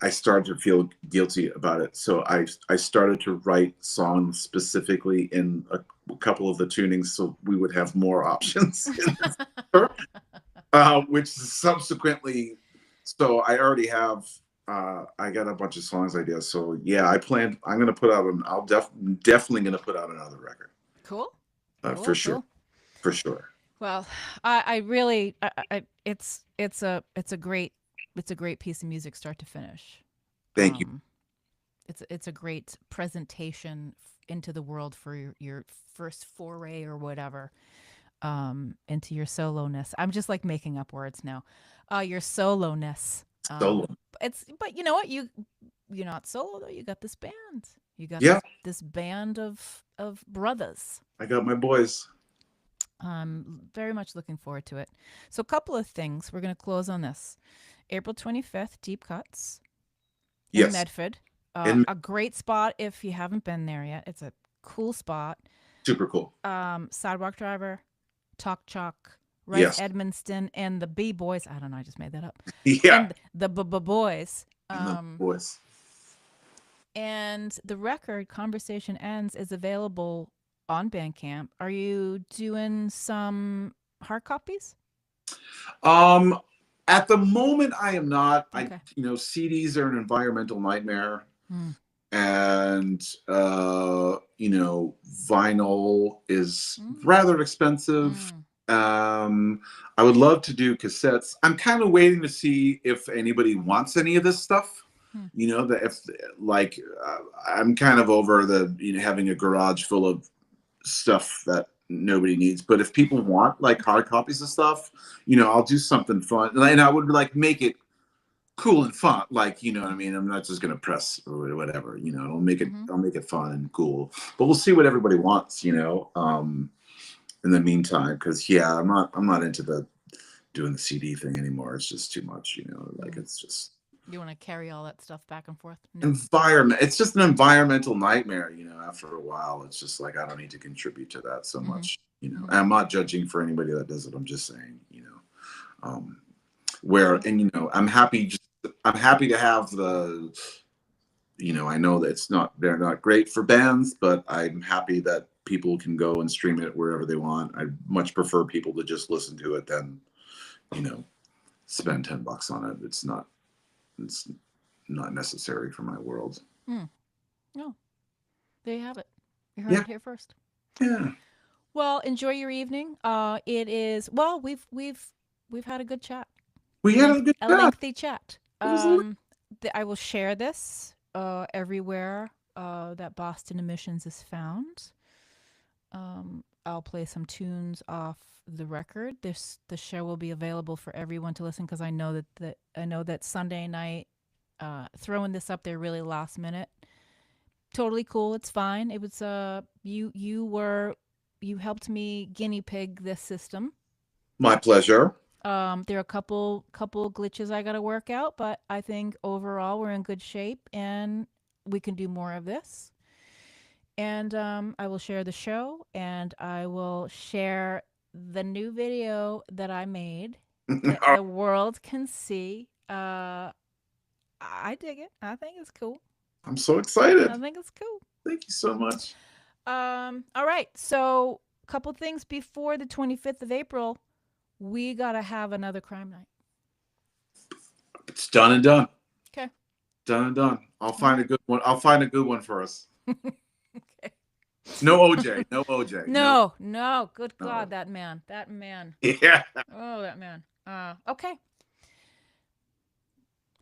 I started to feel guilty about it. So I started to write songs specifically in a couple of the tunings, so we would have more options in the future, which subsequently, so I already have. I got a bunch of songs ideas. So yeah, I plan. I'm gonna put out an. Definitely gonna put out another record. Cool. For Cool. sure. Cool. For sure. Well, I really, it's a great piece of music, start to finish. Thank you. Um, it's a great presentation into the world for your first foray or whatever, into your soloness. I'm just like making up words now. Your soloness. Solo. but you know what? You're not solo though. You got this band. You got Yeah, this band of brothers. I got my boys. I'm very much looking forward to it. So, a couple of things. We're going to close on this. April 25th, Deep Cuts in Yes, Medford. in A great spot if you haven't been there yet. It's a cool spot. super cool. Sidewalk Driver, Talk Chalk, Rice Yes, Edmonston, and the B Boys. I don't know. I just made that up. yeah, And the Boys. and the boys. And the record, Conversation Ends, is available on Bandcamp. Are you doing some hard copies? At the moment, I am not. Okay. CDs are an environmental nightmare, Mm. and vinyl is rather expensive. I would love to do cassettes. I'm kind of waiting to see if anybody wants any of this stuff. That if I'm kind of over having a garage full of stuff that nobody needs. But if people want like hard copies of stuff, I'll do something fun, and I would like make it cool and fun. Like, you know what I mean? I'm not just gonna press or whatever. I'll make it fun and cool. But we'll see what everybody wants. In the meantime, because I'm not into doing the CD thing anymore. It's just too much. It's just. You want to carry all that stuff back and forth? No. Environment. It's just an environmental nightmare. After a while, it's just like I don't need to contribute to that so much. And I'm not judging for anybody that does it. I'm just saying, I'm happy. I'm happy to have the. I know that they're not great for bands, but I'm happy that people can go and stream it wherever they want. I much prefer people to just listen to it than, spend $10 on it. It's not necessary for my world. No. There you have it. You heard it here first. Yeah. Well, enjoy your evening. It is we've had a good chat. We had a good chat. Lengthy chat. I will share this everywhere that Boston Emissions is found. I'll play some tunes off the record. The show will be available for everyone to listen because I know that Sunday night, throwing this up there really last minute. Totally cool. It's fine. It was you helped me guinea pig this system. My pleasure. There are a couple glitches I got to work out, but I think overall we're in good shape and we can do more of this. And I will share the show, and I will share the new video that I made that the world can see. I dig it. I think it's cool. I'm so excited. I think it's cool. Thank you so much. All right. So a couple things before the 25th of April. We got to have another crime night. It's done and done. Okay. Done and done. I'll find a good one. I'll find a good one for us. Okay. No OJ. No OJ. No. Good God, that man. Yeah. Oh, that man. Okay.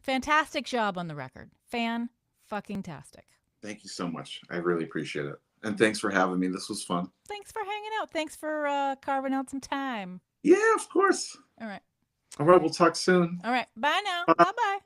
Fantastic job on the record. Fan-fucking-tastic. Thank you so much. I really appreciate it. And thanks for having me. This was fun. Thanks for hanging out. Thanks for carving out some time. Yeah, of course. All right. All right. We'll talk soon. All right. Bye now. Bye-bye.